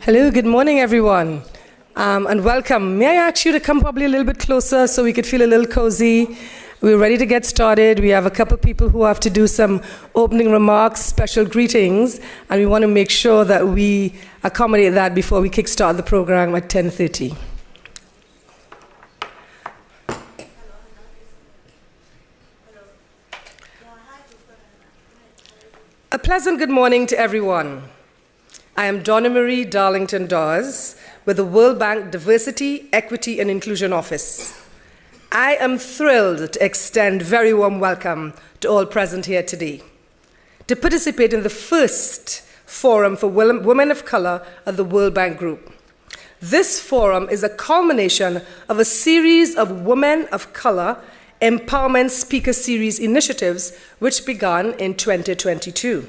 Hello, good morning, everyone, and welcome. May I ask you to come probably a little bit closer so we could feel a little cozy? We're ready to get started. We have a couple people who have to do some opening remarks, special greetings, and we want to make sure that we accommodate that before we kickstart the program at 10:30. A pleasant good morning to everyone. I am Donna Marie Darlington Dawes with the World Bank Diversity, Equity and Inclusion Office. I am thrilled to extend very warm welcome to all present here today to participate in the first forum for women of color at the World Bank Group. This forum is a culmination of a series of Women of Color Empowerment Speaker Series initiatives which began in 2022.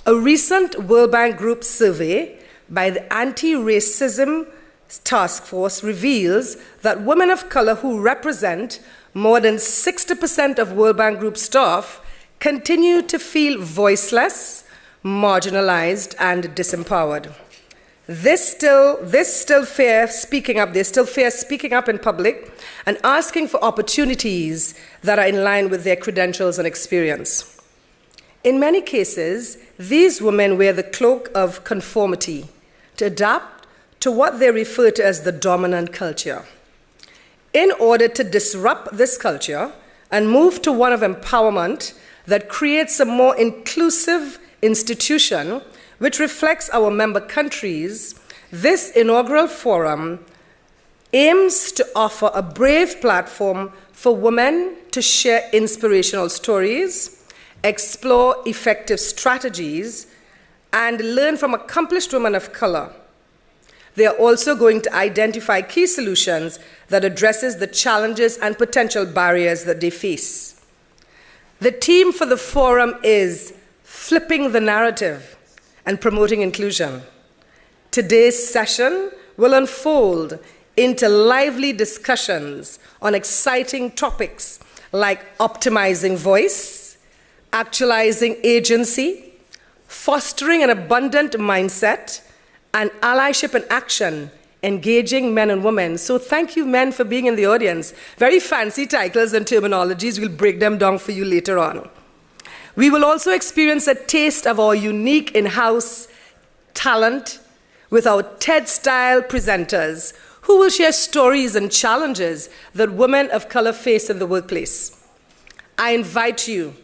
A recent World Bank Group survey by the Anti-Racism Taskforce reveals that women of color who represent more than 60% of World Bank Group staff continue to feel voiceless, marginalized, and disempowered. They still fear speaking up in public and asking for opportunities that are in line with their credentials and experience. In many cases, these women wear the cloak of conformity to adapt to what they refer to as the dominant culture. In order to disrupt this culture and move to one of empowerment that creates a more inclusive institution which reflects our member countries, this inaugural forum aims to offer a brave platform for women to share inspirational stories, explore effective strategies, and learn from accomplished women of color. They are also going to identify key solutions that addresses the challenges and potential barriers that they face. The theme for the forum is flipping the narrative and promoting inclusion. Today's session will unfold into lively discussions on exciting topics like optimizing voice, actualizing agency, fostering an abundant mindset, and allyship and action, engaging men and women. So thank you, men, for being in the audience. Very fancy titles and terminologies. We'll break them down for you later on. We will also experience a taste of our unique in-house talent with our TED-style presenters who will share stories and challenges that women of color face in the workplace. I invite you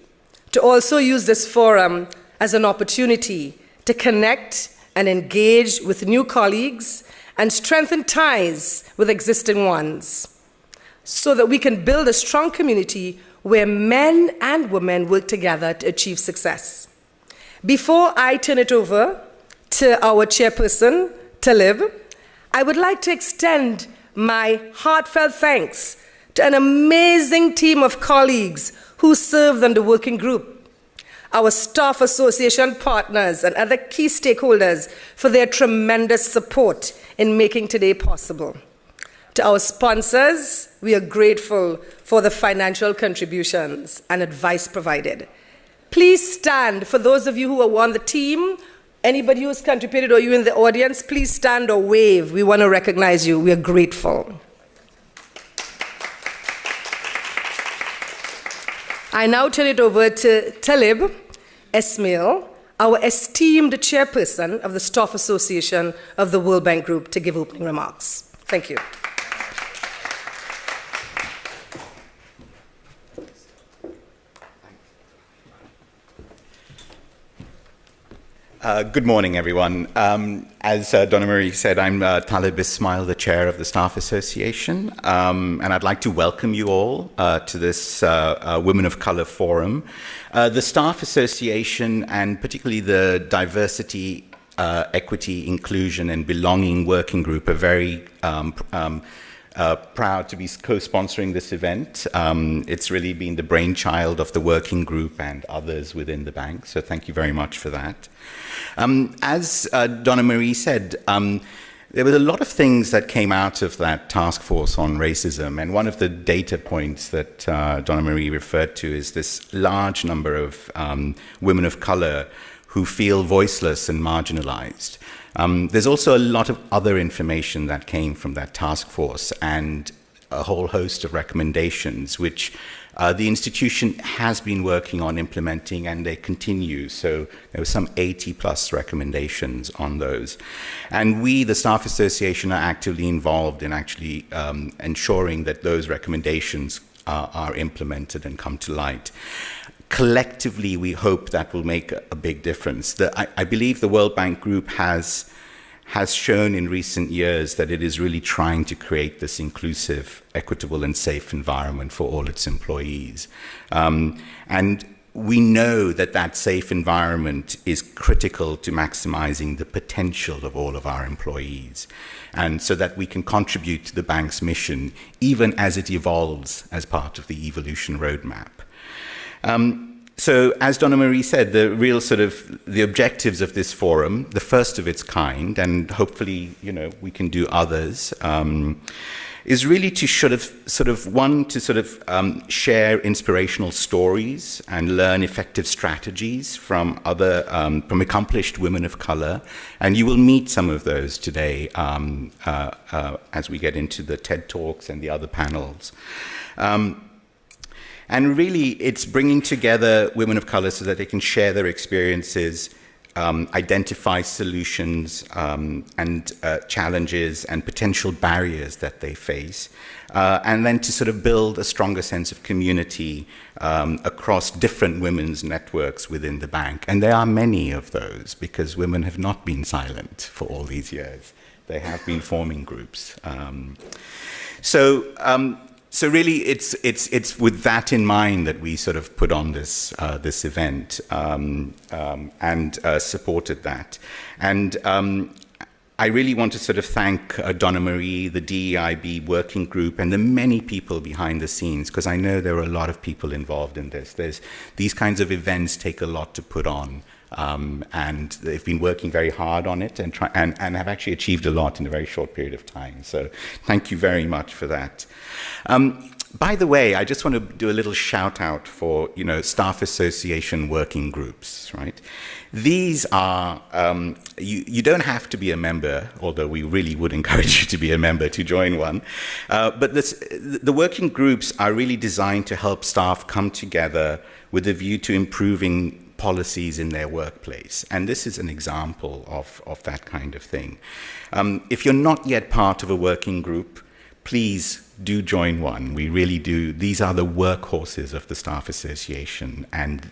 to also use this forum as an opportunity to connect and engage with new colleagues and strengthen ties with existing ones so that we can build a strong community where men and women work together to achieve success. Before I turn it over to our chairperson, Talib, I would like to extend my heartfelt thanks to an amazing team of colleagues who served on the working group, our staff association partners and other key stakeholders for their tremendous support in making today possible. To our sponsors, we are grateful for the financial contributions and advice provided. Please stand for those of you who are on the team. Anybody who's contributed or you in the audience, please stand or wave. We want to recognize you. We are grateful. I now turn it over to Talib Esmail, our esteemed chairperson of the Staff Association of the World Bank Group, to give opening remarks. Thank you. Good morning, everyone. As Donna Marie said, I'm Talib Ismail, the chair of the Staff Association, and I'd like to welcome you all to this Women of Color Forum. The Staff Association, and particularly the Diversity, Equity, Inclusion, and Belonging Working Group, are very proud to be co-sponsoring this event. It's really been the brainchild of the working group and others within the bank, so thank you very much for that. As Donna Marie said, there were a lot of things that came out of that task force on racism, and one of the data points that Donna Marie referred to is this large number of women of color who feel voiceless and marginalized. There's also a lot of other information that came from that task force and a whole host of recommendations, which the institution has been working on implementing, and they continue. So there were some 80 plus recommendations on those. And we, the Staff Association, are actively involved in actually ensuring that those recommendations are implemented and come to light. Collectively, we hope that will make a big difference. I believe the World Bank Group has shown in recent years that it is really trying to create this inclusive, equitable, and safe environment for all its employees. And we know that that safe environment is critical to maximizing the potential of all of our employees, and so that we can contribute to the bank's mission, even as it evolves as part of the evolution roadmap. So, as Donna Marie said, the real the objectives of this forum, the first of its kind, and hopefully, we can do others, is really to share inspirational stories and learn effective strategies from from accomplished women of color, and you will meet some of those today as we get into the TED Talks and the other panels. And really, it's bringing together women of color so that they can share their experiences, identify solutions and challenges and potential barriers that they face, and then to build a stronger sense of community across different women's networks within the bank. And there are many of those, because women have not been silent for all these years. They have been forming groups. So really, it's with that in mind that we put on this event and supported that. And I really want to thank Donna Marie, the DEIB working group, and the many people behind the scenes, because I know there are a lot of people involved in this. These kinds of events take a lot to put on. And they've been working very hard on it and have actually achieved a lot in a very short period of time. So thank you very much for that. By the way, I just want to do a little shout out for staff association working groups, right? These are, you don't have to be a member, although we really would encourage you to be a member to join one. But the working groups are really designed to help staff come together with a view to improving policies in their workplace. And this is an example of that kind of thing. If you're not yet part of a working group, please do join one. We really do. These are the workhorses of the Staff Association. And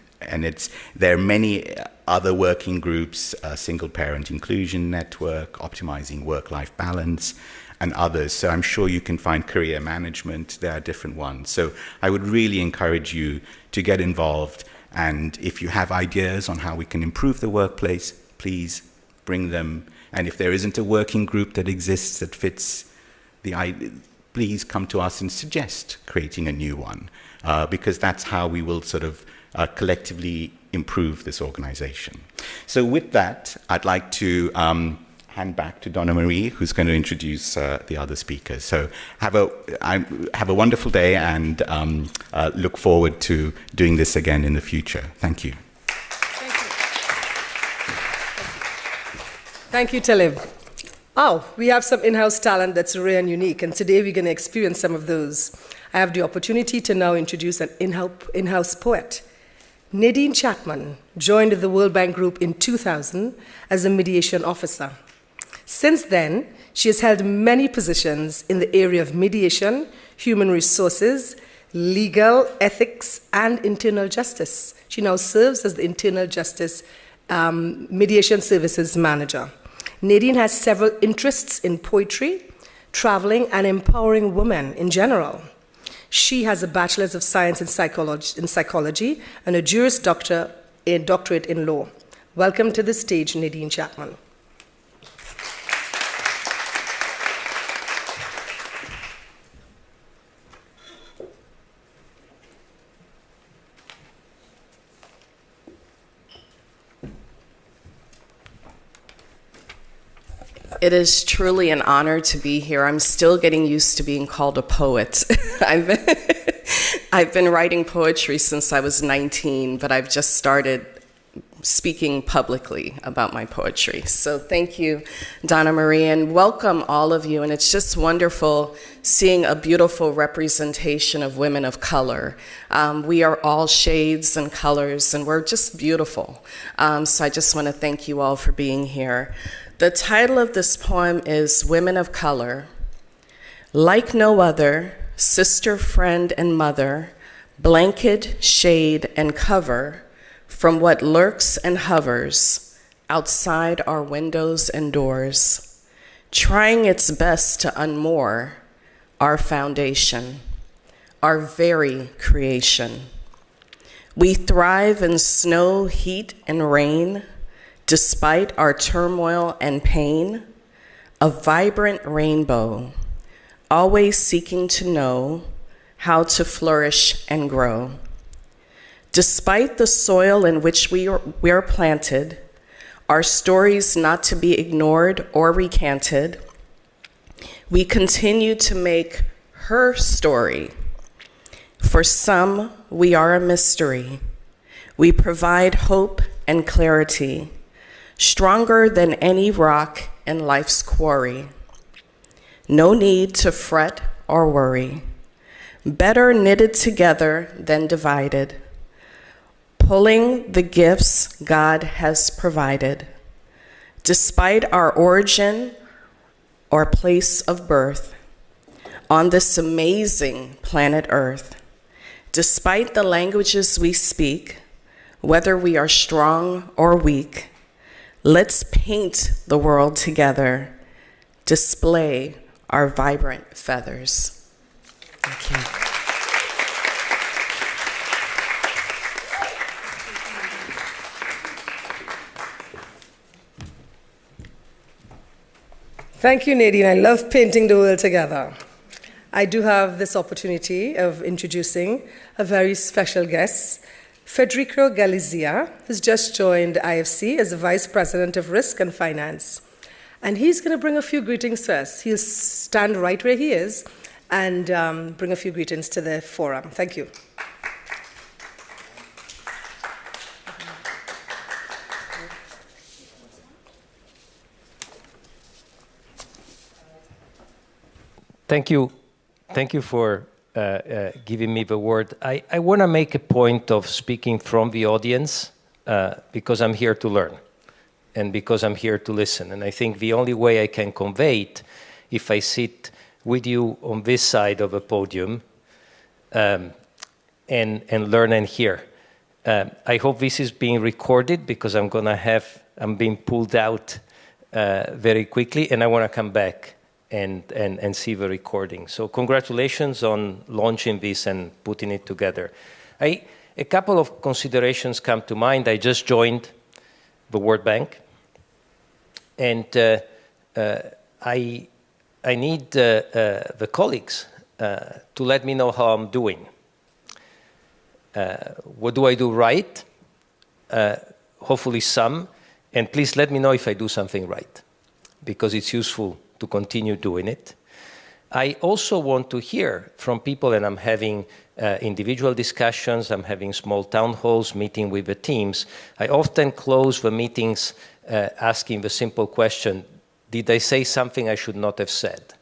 there are many other working groups, Single Parent Inclusion Network, Optimizing Work-Life Balance, and others. So I'm sure you can find career management. There are different ones. So I would really encourage you to get involved. And if you have ideas on how we can improve the workplace, please bring them. And if there isn't a working group that exists that fits the idea, please come to us and suggest creating a new one, because that's how we will collectively improve this organization. So with that, I'd like to hand back to Donna Marie, who's going to introduce the other speakers. So have a wonderful day, and look forward to doing this again in the future. Thank you. Thank you, Talib. Oh, we have some in-house talent that's rare and unique, and today we're going to experience some of those. I have the opportunity to now introduce an in-house poet. Nadine Chapman joined the World Bank Group in 2000 as a mediation officer. Since then, she has held many positions in the area of mediation, human resources, legal, ethics, and internal justice. She now serves as the Internal Justice Mediation Services Manager. Nadine has several interests in poetry, traveling, and empowering women in general. She has a Bachelor's of Science in Psychology and a Juris Doctorate in Law. Welcome to the stage, Nadine Chapman. It is truly an honor to be here. I'm still getting used to being called a poet. I've been writing poetry since I was 19, but I've just started speaking publicly about my poetry. So thank you, Donna Marie, and welcome all of you. And it's just wonderful seeing a beautiful representation of women of color. We are all shades and colors, and we're just beautiful. So I just want to thank you all for being here. The title of this poem is Women of Color. Like no other, sister, friend, and mother, blanket, shade, and cover from what lurks and hovers outside our windows and doors, trying its best to unmoor our foundation, our very creation. We thrive in snow, heat, and rain, despite our turmoil and pain, a vibrant rainbow, always seeking to know how to flourish and grow. Despite the soil in which we are planted, our stories not to be ignored or recanted, we continue to make her story. For some, we are a mystery. We provide hope and clarity, stronger than any rock in life's quarry. No need to fret or worry. Better knitted together than divided, pulling the gifts God has provided. Despite our origin or place of birth on this amazing planet Earth, despite the languages we speak, whether we are strong or weak, let's paint the world together, display our vibrant feathers. Thank you. Thank you, Nadine. I love painting the world together. I do have this opportunity of introducing a very special guest, Federico Galizia, who's just joined IFC as the Vice President of Risk and Finance. And he's going to bring a few greetings to us. He'll stand right where he is and bring a few greetings to the forum. Thank you. Thank you. Thank you for giving me the word. I want to make a point of speaking from the audience because I'm here to learn and because I'm here to listen. And I think the only way I can convey it if I sit with you on this side of a podium and learn and hear. I hope this is being recorded because I'm being pulled out very quickly and I want to come back and see the recording. So congratulations on launching this and putting it together. A couple of considerations come to mind. I just joined the World Bank, and I need the colleagues to let me know how I'm doing. What do I do right? Hopefully some, and please let me know if I do something right, because it's useful to continue doing it. I also want to hear from people, and I'm having individual discussions, I'm having small town halls, meeting with the teams. I often close the meetings asking the simple question, did I say something I should not have said?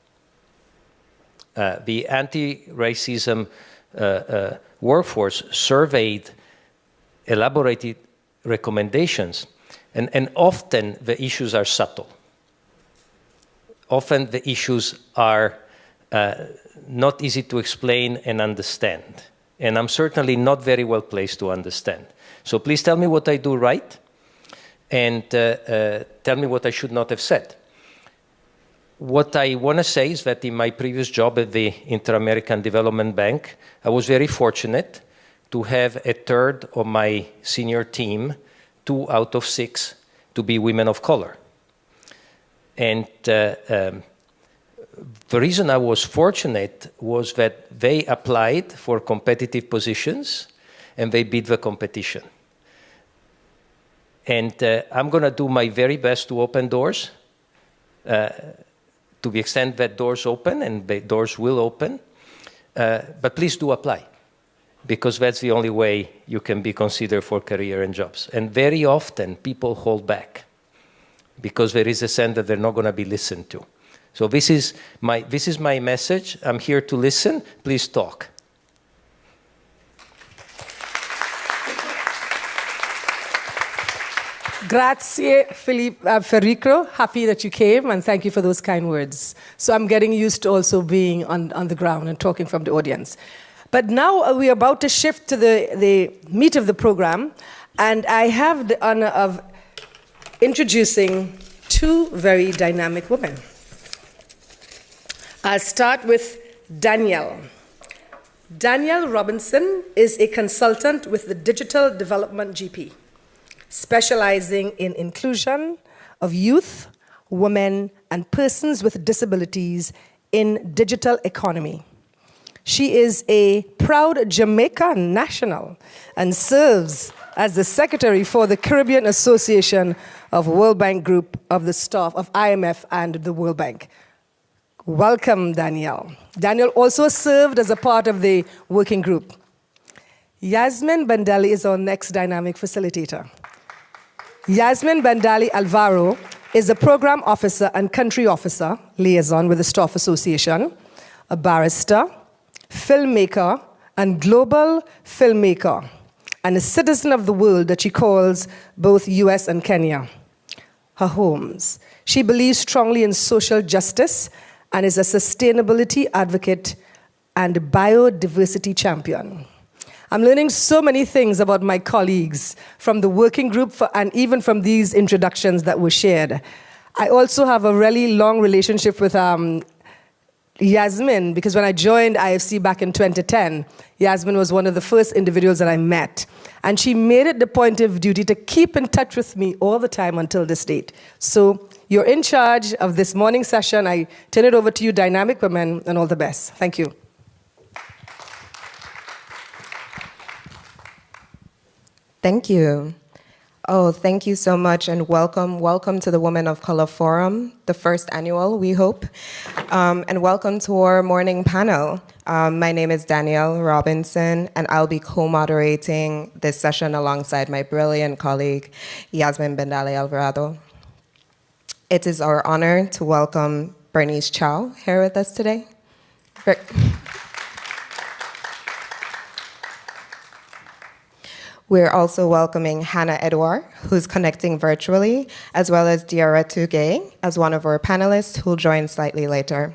The Anti-Racism Workforce surveyed elaborated recommendations, and often the issues are subtle. Often the issues are not easy to explain and understand. And I'm certainly not very well placed to understand. So please tell me what I do right and tell me what I should not have said. What I want to say is that in my previous job at the Inter-American Development Bank, I was very fortunate to have a third of my senior team, 2 out of 6, to be women of color. And the reason I was fortunate was that they applied for competitive positions and they beat the competition. And I'm going to do my very best to open doors, to the extent that doors open, and the doors will open. But please do apply. because that's the only way you can be considered for career and jobs. And very often people hold back because there is a sense that they're not going to be listened to. So this is my message. I'm here to listen. Please talk. Grazie, Federico. Happy that you came, and thank you for those kind words. So I'm getting used to also being on the ground and talking from the audience. But now we're about to shift to the meat of the program, and I have the honor of introducing two very dynamic women. I'll start with Danielle. Danielle Robinson is a consultant with the Digital Development GP, specializing in inclusion of youth, women, and persons with disabilities in digital economy. She is a proud Jamaican national and serves as the secretary for the Caribbean Association of World Bank Group of the staff of IMF and the World Bank. Welcome, Danielle. Danielle also served as a part of the working group. Yasmin Bandali is our next dynamic facilitator. Yasmin Bandali Alvaro is a program officer and country officer liaison with the Staff Association, a barrister, filmmaker, and global filmmaker, and a citizen of the world that she calls both US and Kenya her homes. She believes strongly in social justice and is a sustainability advocate and biodiversity champion. I'm learning so many things about my colleagues from the working group and even from these introductions that were shared. I also have a really long relationship with Yasmin, because when I joined IFC back in 2010, Yasmin was one of the first individuals that I met. And she made it the point of duty to keep in touch with me all the time until this date. So you're in charge of this morning session. I turn it over to you, dynamic women, and all the best. Thank you. Thank you. Oh, thank you so much, and welcome. Welcome to the Women of Color Forum, the first annual, we hope. And welcome to our morning panel. My name is Danielle Robinson, and I'll be co-moderating this session alongside my brilliant colleague, Yasmin Bandali Alvarado. It is our honor to welcome Bernice Chow here with us today. We're also welcoming Hannah Edouard, who's connecting virtually, as well as Diarra Tugay as one of our panelists who'll join slightly later.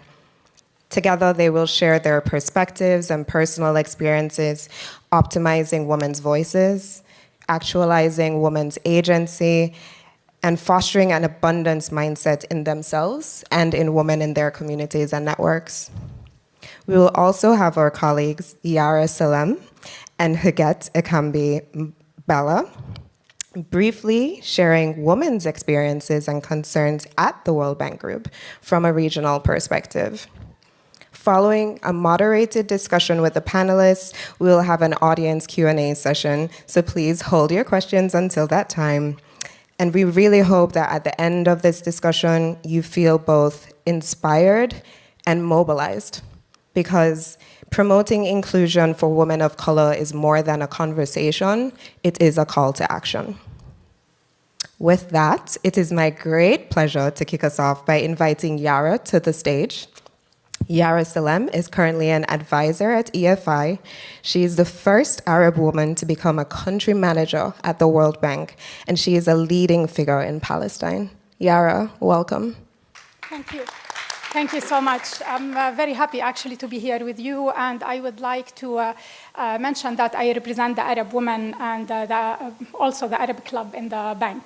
Together, they will share their perspectives and personal experiences, optimizing women's voices, actualizing women's agency, and fostering an abundance mindset in themselves and in women in their communities and networks. We will also have our colleagues Yara Salem and Huguette Ekambi Bella, briefly sharing women's experiences and concerns at the World Bank Group from a regional perspective. Following a moderated discussion with the panelists, we will have an audience Q&A session, so please hold your questions until that time. And we really hope that at the end of this discussion, you feel both inspired and mobilized, because promoting inclusion for women of color is more than a conversation, it is a call to action. With that, it is my great pleasure to kick us off by inviting Yara to the stage. Yara Salem is currently an advisor at EFI. She is the first Arab woman to become a country manager at the World Bank, and she is a leading figure in Palestine. Yara, welcome. Thank you. Thank you so much. I'm very happy actually to be here with you, and I would like to mention that I represent the Arab women and also the Arab Club in the bank.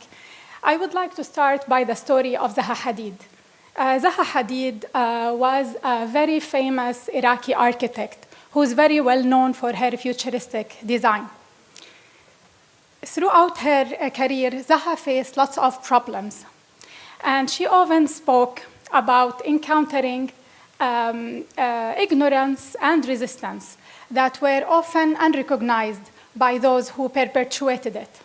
I would like to start by the story of Zaha Hadid. Zaha Hadid was a very famous Iraqi architect who is very well known for her futuristic design. Throughout her career, Zaha faced lots of problems, and she often spoke about encountering ignorance and resistance that were often unrecognized by those who perpetuated it.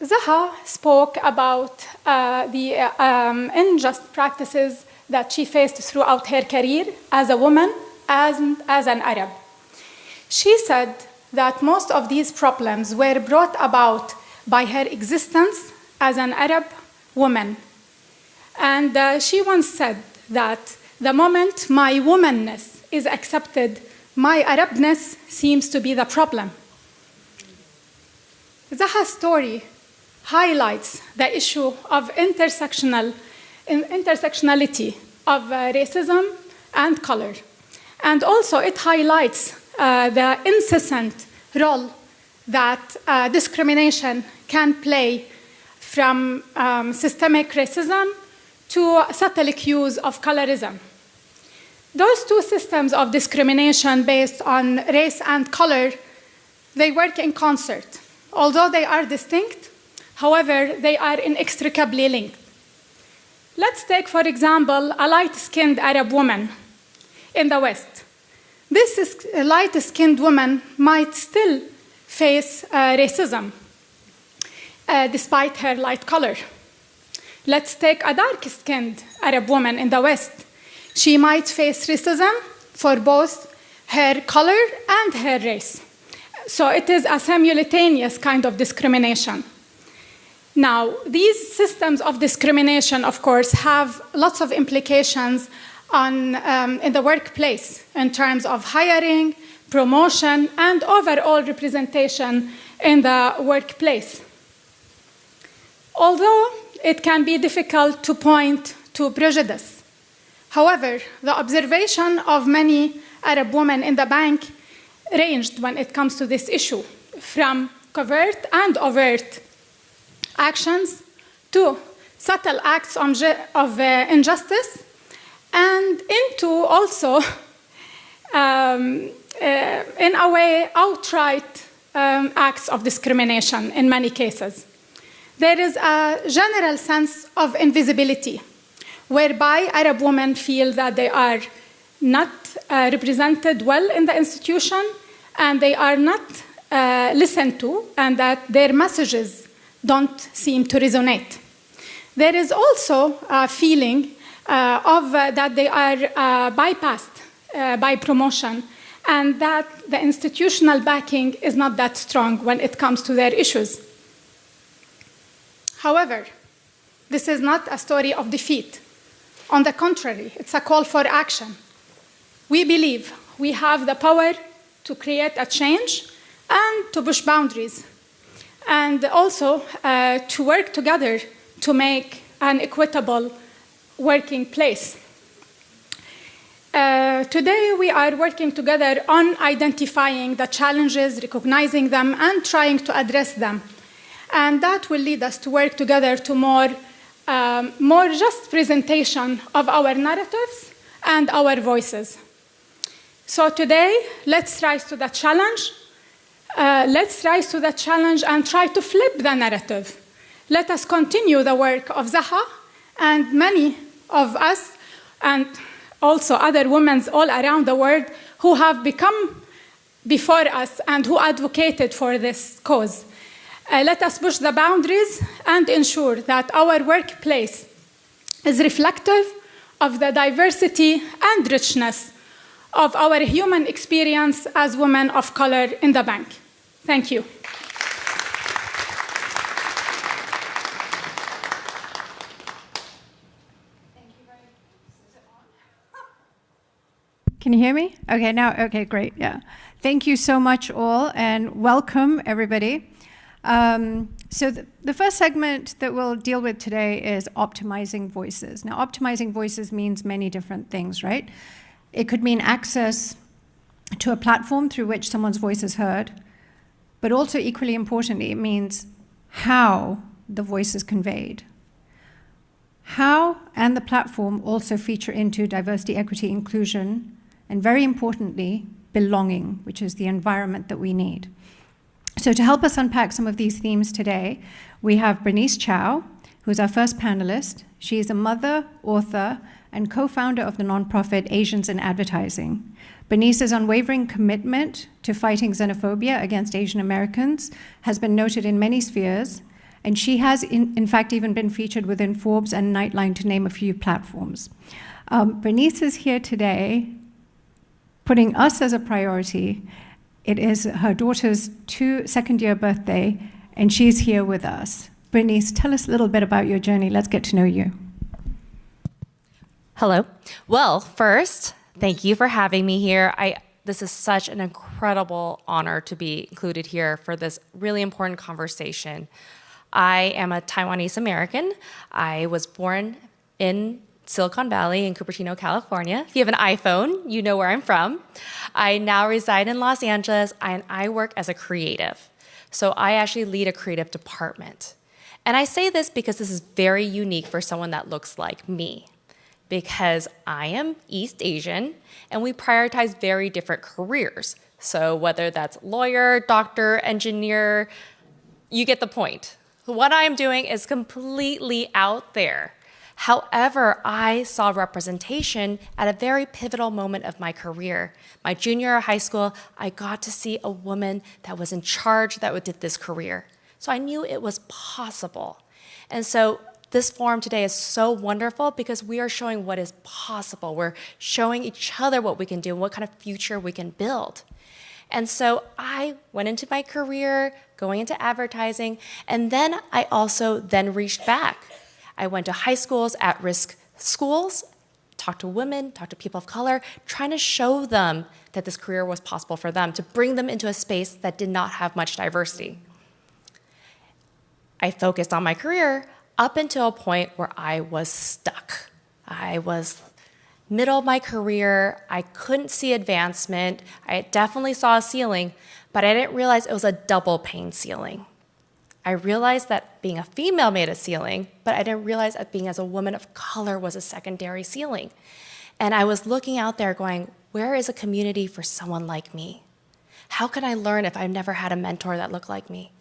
Zaha spoke about the unjust practices that she faced throughout her career as a woman and as an Arab. She said that most of these problems were brought about by her existence as an Arab woman. And she once said that the moment my womanness is accepted, my Arabness seems to be the problem. Zaha's story highlights the issue of intersectionality of racism and color. And also it highlights the incessant role that discrimination can play from systemic racism to subtle cues of colorism. Those two systems of discrimination based on race and color, they work in concert. Although they are distinct, however, they are inextricably linked. Let's take, for example, a light-skinned Arab woman in the West. This light-skinned woman might still face racism despite her light color. Let's take a dark-skinned Arab woman in the West. She might face racism for both her color and her race. So it is a simultaneous kind of discrimination. Now, these systems of discrimination, of course, have lots of implications in the workplace in terms of hiring, promotion, and overall representation in the workplace. Although it can be difficult to point to prejudice, however, the observation of many Arab women in the bank ranged when it comes to this issue, from covert and overt actions to subtle acts of injustice, and into also, in a way, outright acts of discrimination in many cases. There is a general sense of invisibility, whereby Arab women feel that they are not represented well in the institution, and they are not listened to, and that their messages don't seem to resonate. There is also a feeling that they are bypassed by promotion, and that the institutional backing is not that strong when it comes to their issues. However, this is not a story of defeat. On the contrary, it's a call for action. We believe we have the power to create a change and to push boundaries, and also to work together to make an equitable working place. Today, we are working together on identifying the challenges, recognizing them, and trying to address them. And that will lead us to work together to more just presentation of our narratives and our voices. So today, let's rise to the challenge. Let's rise to the challenge and try to flip the narrative. Let us continue the work of Zaha and many of us, and also other women all around the world who have become before us and who advocated for this cause. Let us push the boundaries and ensure that our workplace is reflective of the diversity and richness of our human experience as women of color in the bank. Thank you. Can you hear me? Okay, now, okay, great, yeah. Thank you so much all, and welcome everybody. So the first segment that we'll deal with today is optimizing voices. Now, optimizing voices means many different things, right? It could mean access to a platform through which someone's voice is heard, but also equally importantly, it means how the voice is conveyed. How and the platform also feature into diversity, equity, inclusion, and very importantly, belonging, which is the environment that we need. So to help us unpack some of these themes today, we have Bernice Chow, who's our first panelist. She is a mother, author, and co-founder of the nonprofit Asians in Advertising. Bernice's unwavering commitment to fighting xenophobia against Asian Americans has been noted in many spheres, and she has in fact even been featured within Forbes and Nightline, to name a few platforms. Bernice is here today putting us as a priority It is her daughter's second-year birthday, and she's here with us. Bernice, tell us a little bit about your journey. Let's get to know you. Hello. Well, first, thank you for having me here. This is such an incredible honor to be included here for this really important conversation. I am a Taiwanese American. I was born in Silicon Valley in Cupertino, California. If you have an iPhone, you know where I'm from. I now reside in Los Angeles, and I work as a creative. So I actually lead a creative department. And I say this because this is very unique for someone that looks like me, because I am East Asian, and we prioritize very different careers. So whether that's lawyer, doctor, engineer, you get the point. What I'm doing is completely out there. However, I saw representation at a very pivotal moment of my career. My junior year of high school, I got to see a woman that was in charge that did this career. So I knew it was possible. And so this forum today is so wonderful because we are showing what is possible. We're showing each other what we can do and what kind of future we can build. And so I went into my career, going into advertising, and then I also reached back. I went to high schools, at-risk schools, talked to women, talked to people of color, trying to show them that this career was possible for them, to bring them into a space that did not have much diversity. I focused on my career up until a point where I was stuck. I was middle of my career, I couldn't see advancement, I definitely saw a ceiling, but I didn't realize it was a double pane ceiling. I realized that being a female made a ceiling, but I didn't realize that being as a woman of color was a secondary ceiling. And I was looking out there going, where is a community for someone like me? How can I learn if I've never had a mentor that looked like me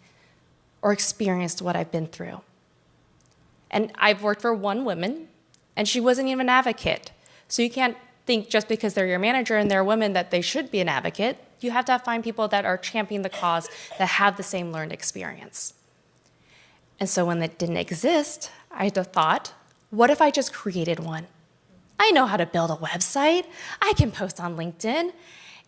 or experienced what I've been through? And I've worked for one woman, and she wasn't even an advocate. So you can't think just because they're your manager and they're a woman that they should be an advocate. You have to find people that are championing the cause that have the same learned experience. And so when that didn't exist, I thought, what if I just created one? I know how to build a website. I can post on LinkedIn.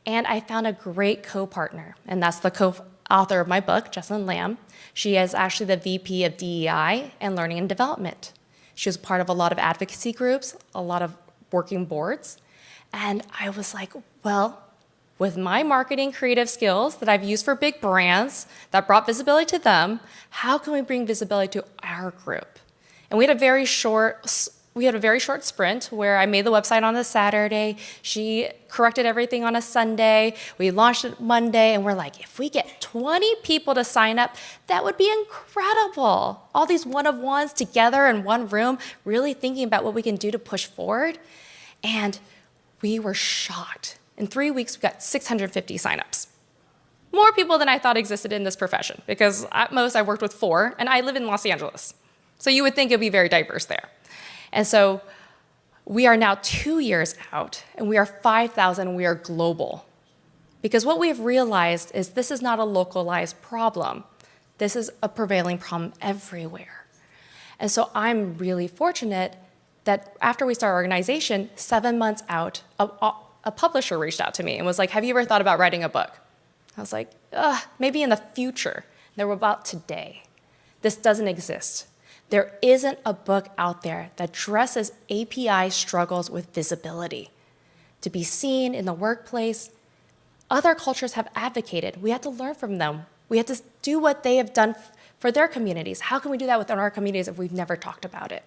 And I found a great co-partner, and that's the co-author of my book, Jessalyn Lamb. She is actually the VP of DEI and Learning and Development. She was part of a lot of advocacy groups, a lot of working boards. And I was like, well, with my marketing creative skills that I've used for big brands that brought visibility to them, how can we bring visibility to our group? And we had a very short sprint where I made the website on a Saturday. She corrected everything on a Sunday. We launched it Monday, and we're like, if we get 20 people to sign up, that would be incredible. All these one-of-ones together in one room, really thinking about what we can do to push forward. And we were shocked. In 3 weeks, we got 650 signups. More people than I thought existed in this profession, because at most I worked with 4, and I live in Los Angeles. So you would think it would be very diverse there. And so we are now 2 years out, and we are 5,000, and we are global. Because what we've realized is this is not a localized problem. This is a prevailing problem everywhere. And so I'm really fortunate that after we started our organization, 7 months out, a publisher reached out to me and was like, have you ever thought about writing a book? I was like, maybe in the future. They were about today. This doesn't exist. There isn't a book out there that addresses API struggles with visibility. To be seen in the workplace, other cultures have advocated. We have to learn from them. We have to do what they have done for their communities. How can we do that within our communities if we've never talked about it?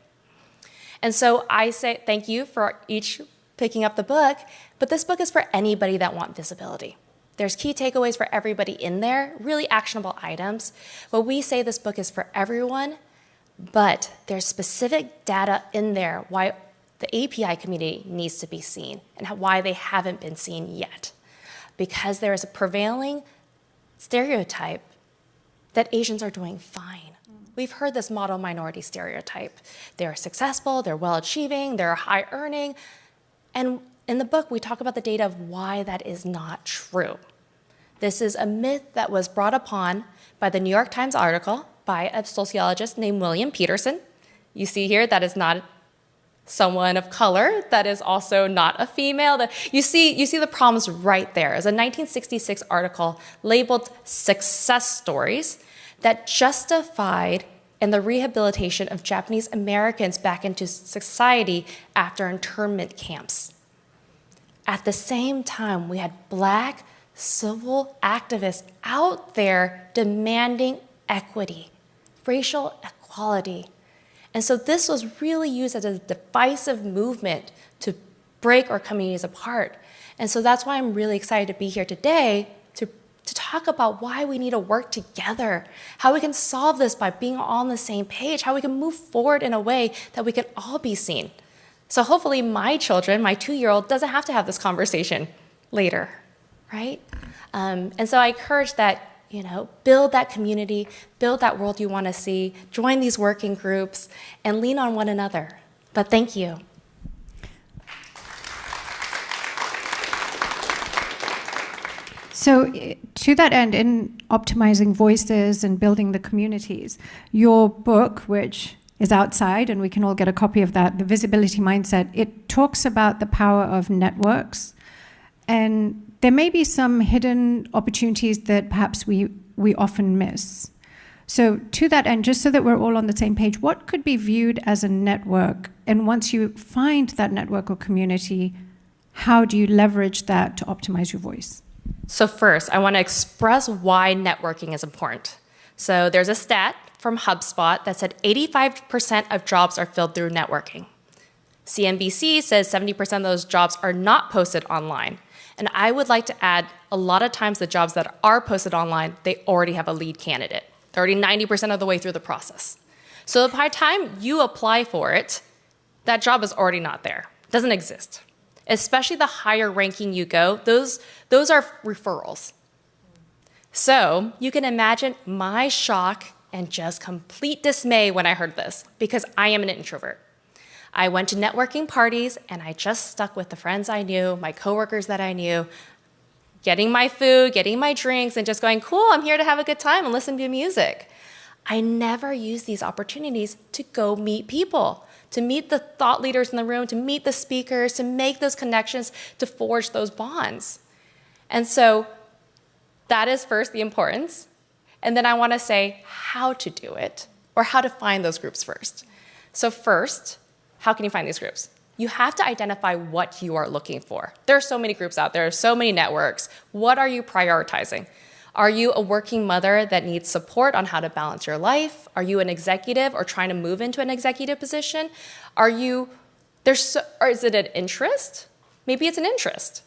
And so I say thank you for each picking up the book, but this book is for anybody that wants visibility. There's key takeaways for everybody in there, really actionable items. But we say this book is for everyone, but there's specific data in there why the API community needs to be seen and why they haven't been seen yet. Because there is a prevailing stereotype that Asians are doing fine. We've heard this model minority stereotype. They're successful, they're well-achieving, they're high-earning. And in the book, we talk about the data of why that is not true. This is a myth that was brought upon by the New York Times article by a sociologist named William Peterson. You see here, that is not someone of color that is also not a female. You see the problems right there. It's a 1966 article labeled Success Stories that justified in the rehabilitation of Japanese Americans back into society after internment camps. At the same time, we had Black civil activists out there demanding equity, racial equality. And so this was really used as a divisive movement to break our communities apart. And so that's why I'm really excited to be here today to talk about why we need to work together, how we can solve this by being all on the same page, how we can move forward in a way that we can all be seen. So hopefully my children, my 2-year-old, doesn't have to have this conversation later, right? And so I encourage that, build that community, build that world you want to see, join these working groups, and lean on one another. But thank you. So to that end, in optimizing voices and building the communities, your book, which is outside, and we can all get a copy of that, The Visibility Mindset, it talks about the power of networks. And there may be some hidden opportunities that perhaps we often miss. So to that end, just so that we're all on the same page, what could be viewed as a network? And once you find that network or community, how do you leverage that to optimize your voice? So first, I want to express why networking is important. So there's a stat from HubSpot that said 85% of jobs are filled through networking. CNBC says 70% of those jobs are not posted online. And I would like to add, a lot of times the jobs that are posted online, they already have a lead candidate. They're already 90% of the way through the process. So by the time you apply for it, that job is already not there. It doesn't exist. Especially the higher ranking you go, those are referrals. So you can imagine my shock and just complete dismay when I heard this, because I am an introvert. I went to networking parties and I just stuck with the friends I knew, my coworkers that I knew, getting my food, getting my drinks, and just going, cool, I'm here to have a good time and listen to music. I never used these opportunities to go meet people, to meet the thought leaders in the room, to meet the speakers, to make those connections, to forge those bonds. And so that is first the importance. And then I want to say how to do it, or how to find those groups first. So first, how can you find these groups? You have to identify what you are looking for. There are so many groups out there, so many networks. What are you prioritizing? Are you a working mother that needs support on how to balance your life? Are you an executive or trying to move into an executive position? Or is it an interest? Maybe it's an interest.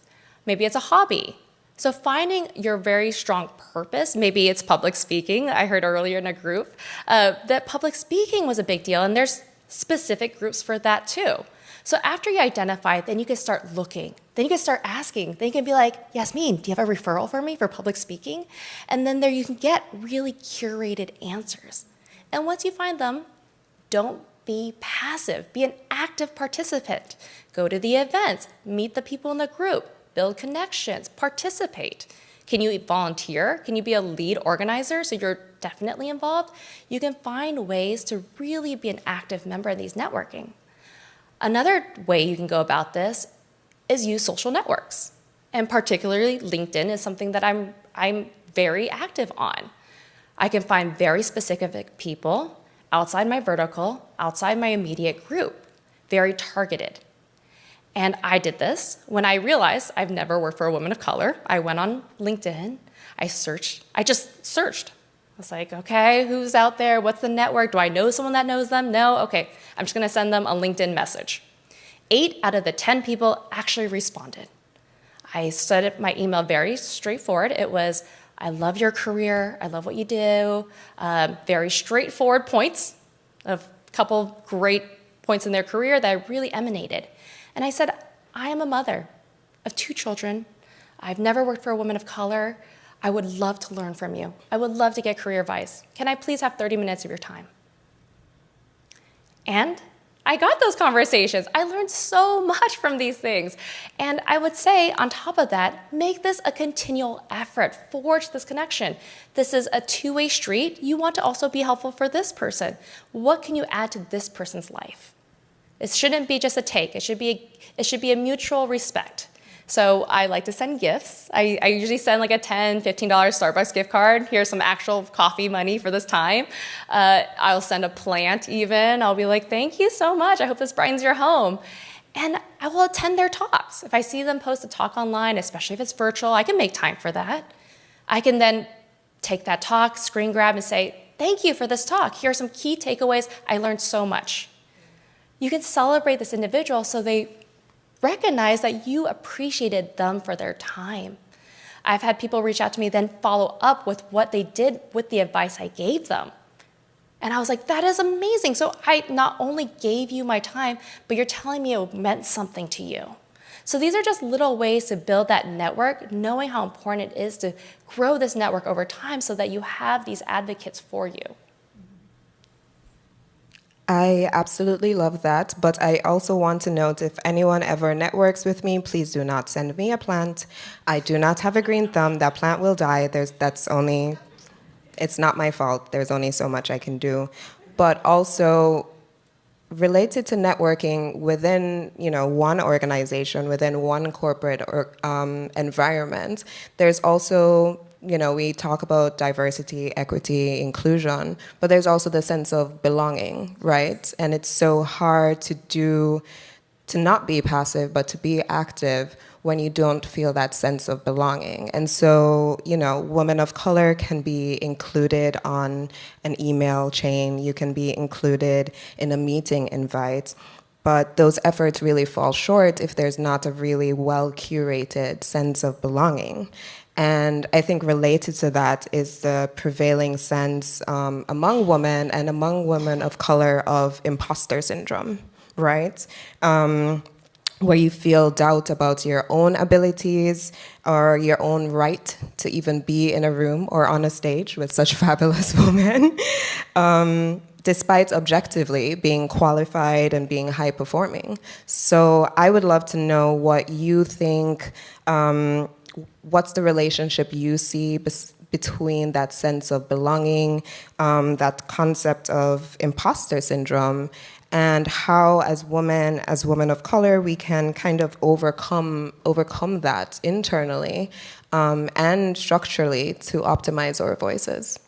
Maybe it's a hobby. So finding your very strong purpose, maybe it's public speaking. I heard earlier in a group that public speaking was a big deal, and there's specific groups for that too. So after you identify, then you can start looking. Then you can start asking. Then you can be like, Yasmin, do you have a referral for me for public speaking? And then there you can get really curated answers. And once you find them, don't be passive. Be an active participant. Go to the events, meet the people in the group, build connections, participate. Can you volunteer? Can you be a lead organizer so you're definitely involved? You can find ways to really be an active member in these networking. Another way you can go about this is use social networks. And particularly LinkedIn is something that I'm very active on. I can find very specific people outside my vertical, outside my immediate group, very targeted. And I did this when I realized I've never worked for a woman of color. I went on LinkedIn, I just searched. I was like, okay, who's out there? What's the network? Do I know someone that knows them? No? Okay, I'm just gonna send them a LinkedIn message. 8 out of the 10 people actually responded. I set up my email very straightforward. It was, I love your career, I love what you do. Very straightforward points, of a couple great points in their career that really emanated. And I said, I am a mother of 2 children. I've never worked for a woman of color. I would love to learn from you. I would love to get career advice. Can I please have 30 minutes of your time? And I got those conversations. I learned so much from these things. And I would say, on top of that, make this a continual effort. Forge this connection. This is a two-way street. You want to also be helpful for this person. What can you add to this person's life? It shouldn't be just a take. It should be a mutual respect. So I like to send gifts. I usually send like a $10, $15 Starbucks gift card. Here's some actual coffee money for this time. I'll send a plant even. I'll be like, thank you so much. I hope this brightens your home. And I will attend their talks. If I see them post a talk online, especially if it's virtual, I can make time for that. I can then take that talk, screen grab, and say, thank you for this talk. Here are some key takeaways. I learned so much. You can celebrate this individual so they recognize that you appreciated them for their time. I've had people reach out to me, then follow up with what they did with the advice I gave them. And I was like, that is amazing. So I not only gave you my time, but you're telling me it meant something to you. So these are just little ways to build that network, knowing how important it is to grow this network over time so that you have these advocates for you. I absolutely love that, but I also want to note if anyone ever networks with me, please do not send me a plant. I do not have a green thumb. That plant will die. It's not my fault. There's only so much I can do. But also, related to networking within, one organization, within one corporate environment, there's also, we talk about diversity, equity, inclusion, but there's also the sense of belonging, right? And it's so hard to not be passive, but to be active when you don't feel that sense of belonging. And so, women of color can be included on an email chain, you can be included in a meeting invite, but those efforts really fall short if there's not a really well-curated sense of belonging. And I think related to that is the prevailing sense among women and among women of color of imposter syndrome, right? Where you feel doubt about your own abilities or your own right to even be in a room or on a stage with such fabulous women, despite objectively being qualified and being high performing. So I would love to know what you think, what's the relationship you see between that sense of belonging, that concept of imposter syndrome, and how, as women of color, we can kind of overcome that internally and structurally to optimize our voices.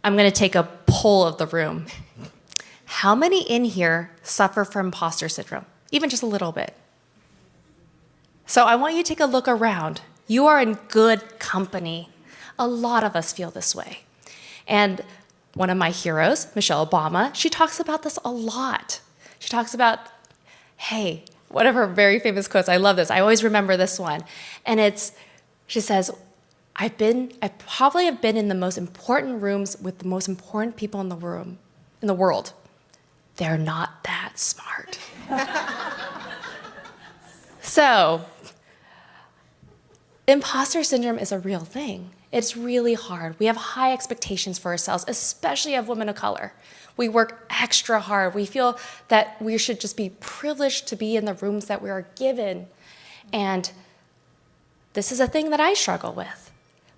I'm going to take a poll of the room. How many in here suffer from imposter syndrome? Even just a little bit. So I want you to take a look around. You are in good company. A lot of us feel this way. And one of my heroes, Michelle Obama, she talks about this a lot. She talks about, hey, one of her very famous quotes, I love this, I always remember this one. And she says, I probably have been in the most important rooms with the most important people in the world. They're not that smart. So, imposter syndrome is a real thing. It's really hard. We have high expectations for ourselves, especially of women of color. We work extra hard. We feel that we should just be privileged to be in the rooms that we are given. And this is a thing that I struggle with.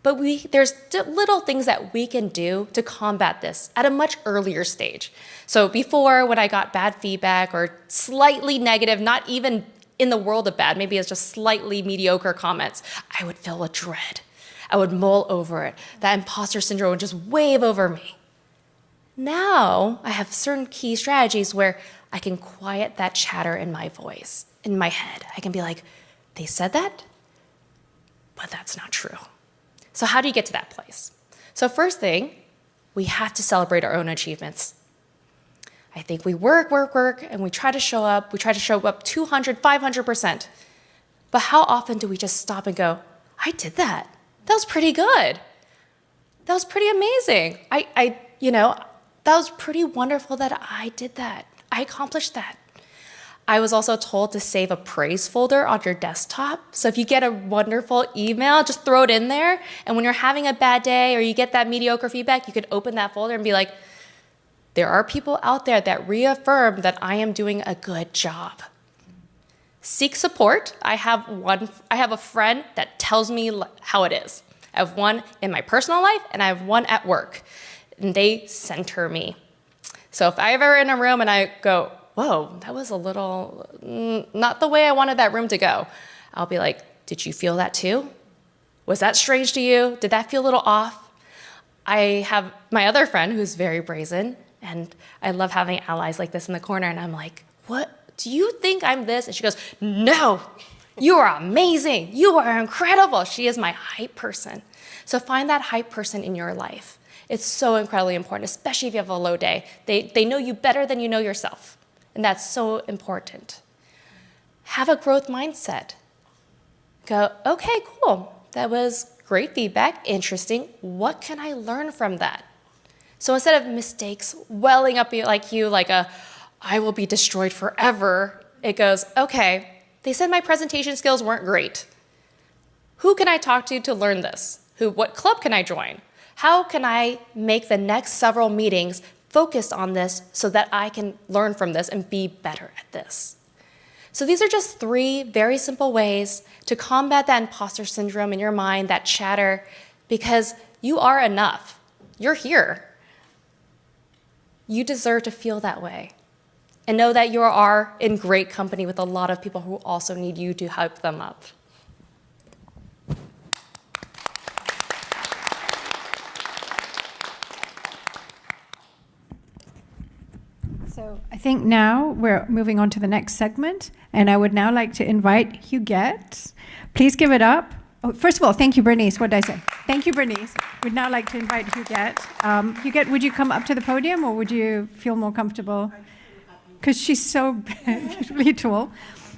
But there's little things that we can do to combat this at a much earlier stage. So before, when I got bad feedback or slightly negative, not even in the world of bad, maybe it's just slightly mediocre comments, I would feel a dread. I would mull over it. That imposter syndrome would just wave over me. Now, I have certain key strategies where I can quiet that chatter in my voice, in my head. I can be like, they said that, but that's not true. So how do you get to that place? So first thing, we have to celebrate our own achievements. I think we work, and we try to show up. We try to show up 200, 500%. But how often do we just stop and go, I did that. That was pretty good. That was pretty amazing. That was pretty wonderful that I did that. I accomplished that. I was also told to save a praise folder on your desktop. So if you get a wonderful email, just throw it in there. And when you're having a bad day or you get that mediocre feedback, you could open that folder and be like, there are people out there that reaffirm that I am doing a good job. Seek support. I have a friend that tells me how it is. I have one in my personal life and I have one at work. And they center me. So if I'm ever in a room and I go, whoa, that was a little, not the way I wanted that room to go. I'll be like, did you feel that too? Was that strange to you? Did that feel a little off? I have my other friend who's very brazen, and I love having allies like this in the corner, and I'm like, what, do you think I'm this? And she goes, no, you are amazing. You are incredible. She is my hype person. So find that hype person in your life. It's so incredibly important, especially if you have a low day. They know you better than you know yourself, and that's so important. Have a growth mindset. Go, okay, cool. That was great feedback, interesting. What can I learn from that? So instead of mistakes welling up like I will be destroyed forever, it goes, okay, they said my presentation skills weren't great. Who can I talk to learn this? What club can I join? How can I make the next several meetings focused on this so that I can learn from this and be better at this? So these are just 3 very simple ways to combat that imposter syndrome in your mind, that chatter, because you are enough. You're here. You deserve to feel that way. And know that you are in great company with a lot of people who also need you to hype them up. So I think now we're moving on to the next segment, and I would now like to invite Huguette. Please give it up. Oh, first of all, thank you, Bernice. What did I say? Thank you, Bernice. We'd now like to invite Huguette. Huguette, would you come up to the podium, or would you feel more comfortable? Because she's so beautifully tall.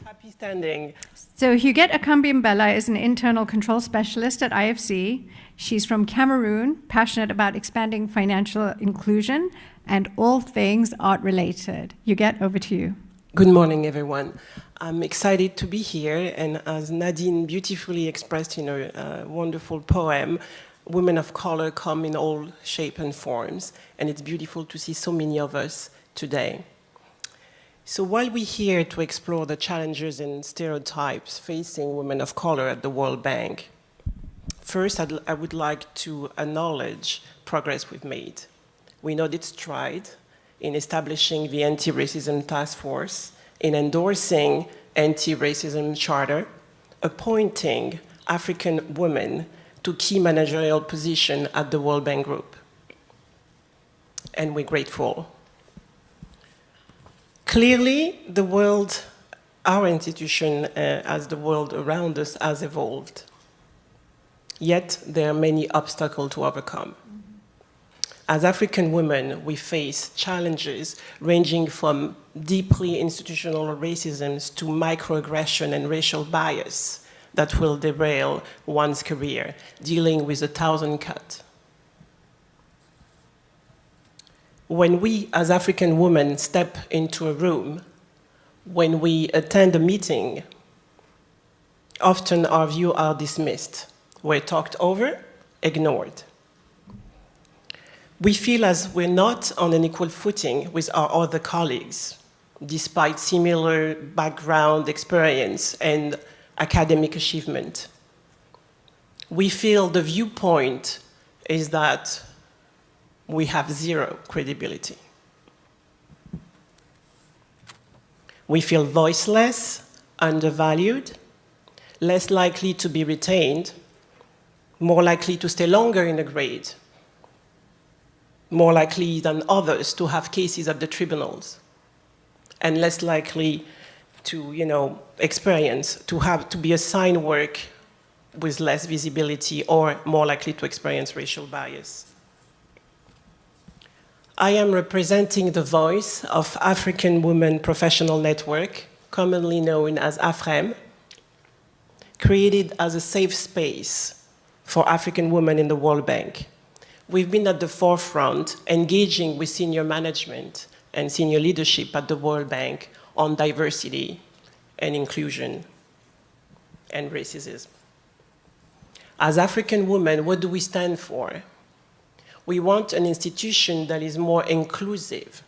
Happy standing. So Huguette Akambi-Mbella is an internal control specialist at IFC. She's from Cameroon, passionate about expanding financial inclusion and all things art-related. Huguette, over to you. Good morning, everyone. I'm excited to be here, and as Nadine beautifully expressed in her wonderful poem, women of color come in all shapes and forms, and it's beautiful to see so many of us today. So while we're here to explore the challenges and stereotypes facing women of color at the World Bank, first I would like to acknowledge progress we've made. We noted stride in establishing the Anti-Racism Taskforce, in endorsing Anti-Racism Charter, appointing African women to key managerial positions at the World Bank Group. And we're grateful. Clearly, the world, our institution, as the world around us, has evolved. Yet, there are many obstacles to overcome. As African women, we face challenges ranging from deeply institutional racism to microaggression and racial bias that will derail one's career, dealing with 1,000 cuts. When we, as African women, step into a room, when we attend a meeting, often our views are dismissed. We're talked over, ignored. We feel as we're not on an equal footing with our other colleagues, despite similar background, experience, and academic achievement. We feel the viewpoint is that we have zero credibility. We feel voiceless, undervalued, less likely to be retained, more likely to stay longer in a grade, more likely than others to have cases at the tribunals, and less likely to, experience, to be assigned work with less visibility, or more likely to experience racial bias. I am representing the voice of African Women Professional Network, commonly known as AFREM, created as a safe space for African women in the World Bank. We've been at the forefront, engaging with senior management and senior leadership at the World Bank on diversity and inclusion and racism. As African women, what do we stand for? We want an institution that is more inclusive,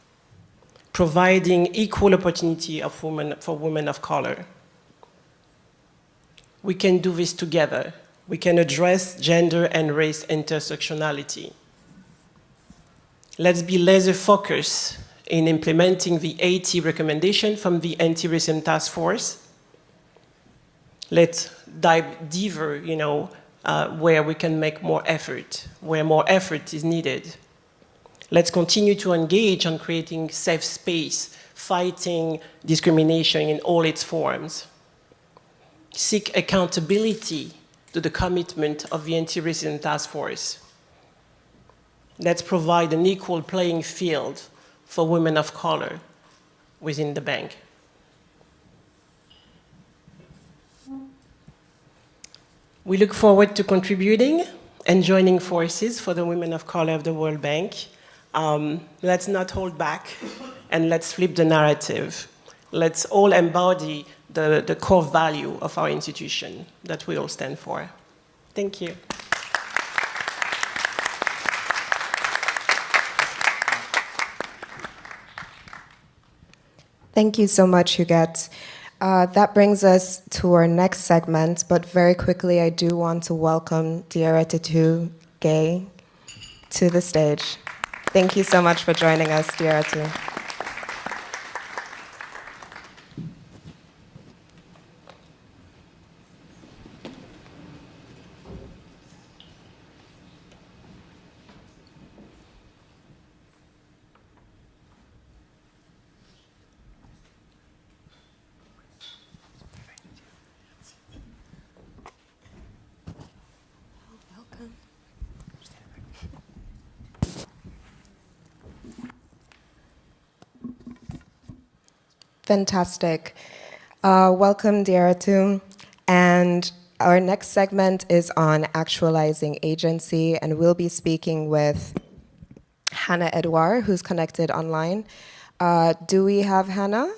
providing equal opportunity for women of color. We can do this together. We can address gender and race intersectionality. Let's be laser focused in implementing the 80 recommendation from the Anti-Racism Taskforce. Let's dive deeper, where we can make more effort, where more effort is needed. Let's continue to engage on creating safe space, fighting discrimination in all its forms. Seek accountability to the commitment of the Anti-Racism Taskforce. Let's provide an equal playing field for women of color within the bank. We look forward to contributing and joining forces for the women of color of the World Bank. Let's not hold back, and let's flip the narrative. Let's all embody the core value of our institution that we all stand for. Thank you. Thank you so much, Huguette. That brings us to our next segment, but very quickly I do want to welcome Diarra Gay to the stage. Thank you so much for joining us, Diarra. Fantastic. Welcome, Diarra. And our next segment is on actualizing agency, and we'll be speaking with Hannah Edouard, who's connected online. Do we have Hannah?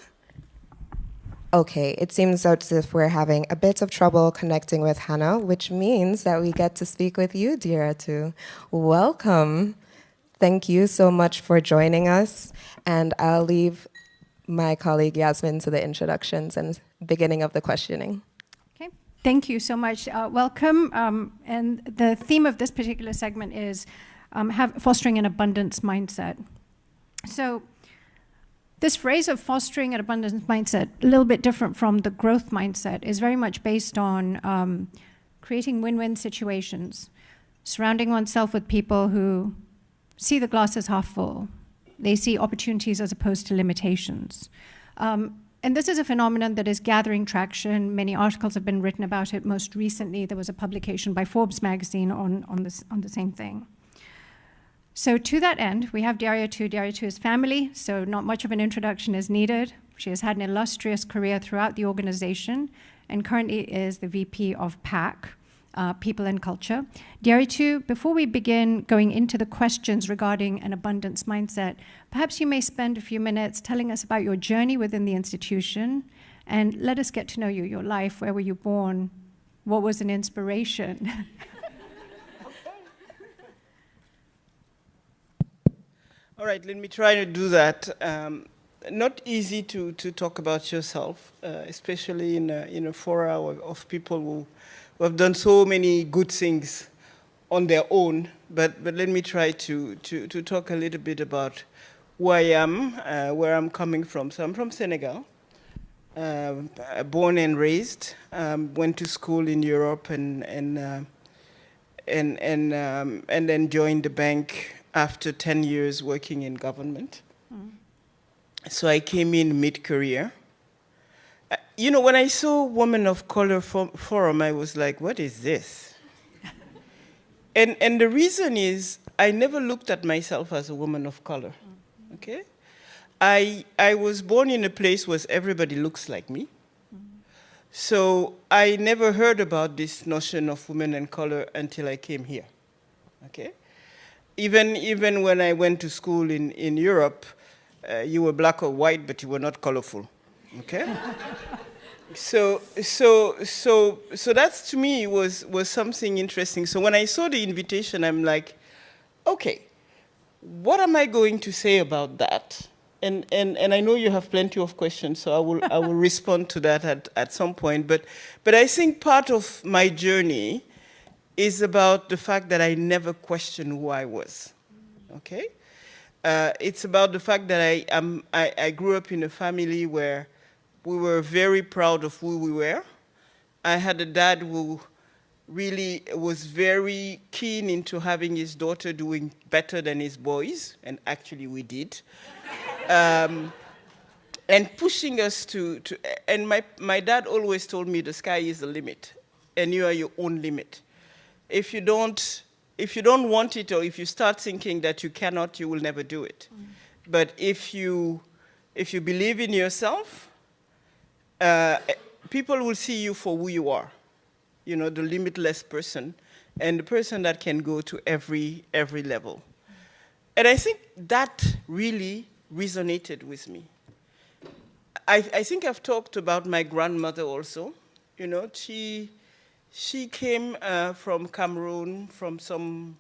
Okay, it seems as if we're having a bit of trouble connecting with Hannah, which means that we get to speak with you, Diarra. Welcome. Thank you so much for joining us, and I'll leave my colleague Yasmin to the introductions and beginning of the questioning. Okay, thank you so much. Welcome, and the theme of this particular segment is fostering an abundance mindset. So this phrase of fostering an abundance mindset, a little bit different from the growth mindset, is very much based on creating win-win situations, surrounding oneself with people who see the glass as half full. They see opportunities as opposed to limitations. And this is a phenomenon that is gathering traction. Many articles have been written about it. Most recently, there was a publication by Forbes magazine on the same thing. So to that end, we have Diarra. Diarra is family, so not much of an introduction is needed. She has had an illustrious career throughout the organization and currently is the VP of PAC, People and Culture. Diarra, before we begin going into the questions regarding an abundance mindset, perhaps you may spend a few minutes telling us about your journey within the institution and let us get to know you, your life, where were you born, what was an inspiration? All right, let me try to do that. Not easy to talk about yourself, especially in a forum of people who have done so many good things on their own, but let me try to talk a little bit about who I am, where I'm coming from. So I'm from Senegal, born and raised, went to school in Europe and then joined the bank after 10 years working in government. So I came in mid-career. When I saw Women of Color Forum, I was like, what is this? and the reason is, I never looked at myself as a woman of color, okay? I was born in a place where everybody looks like me. So I never heard about this notion of women and color until I came here, okay? Even when I went to school in Europe, you were black or white, but you were not colorful, okay? So that to me was something interesting. So when I saw the invitation, I'm like, okay, what am I going to say about that? And I know you have plenty of questions, so I will respond to that at some point. But I think part of my journey is about the fact that I never questioned who I was, okay? It's about the fact that I grew up in a family where we were very proud of who we were. I had a dad who really was very keen into having his daughter doing better than his boys, and actually we did. And pushing us and my dad always told me the sky is the limit, and you are your own limit. If you don't want it, or if you start thinking that you cannot, you will never do it. But if you believe in yourself, people will see you for who you are, you know, the limitless person, and the person that can go to every level. And I think that really resonated with me. I think I've talked about my grandmother also. You know, she came from Cameroon, from some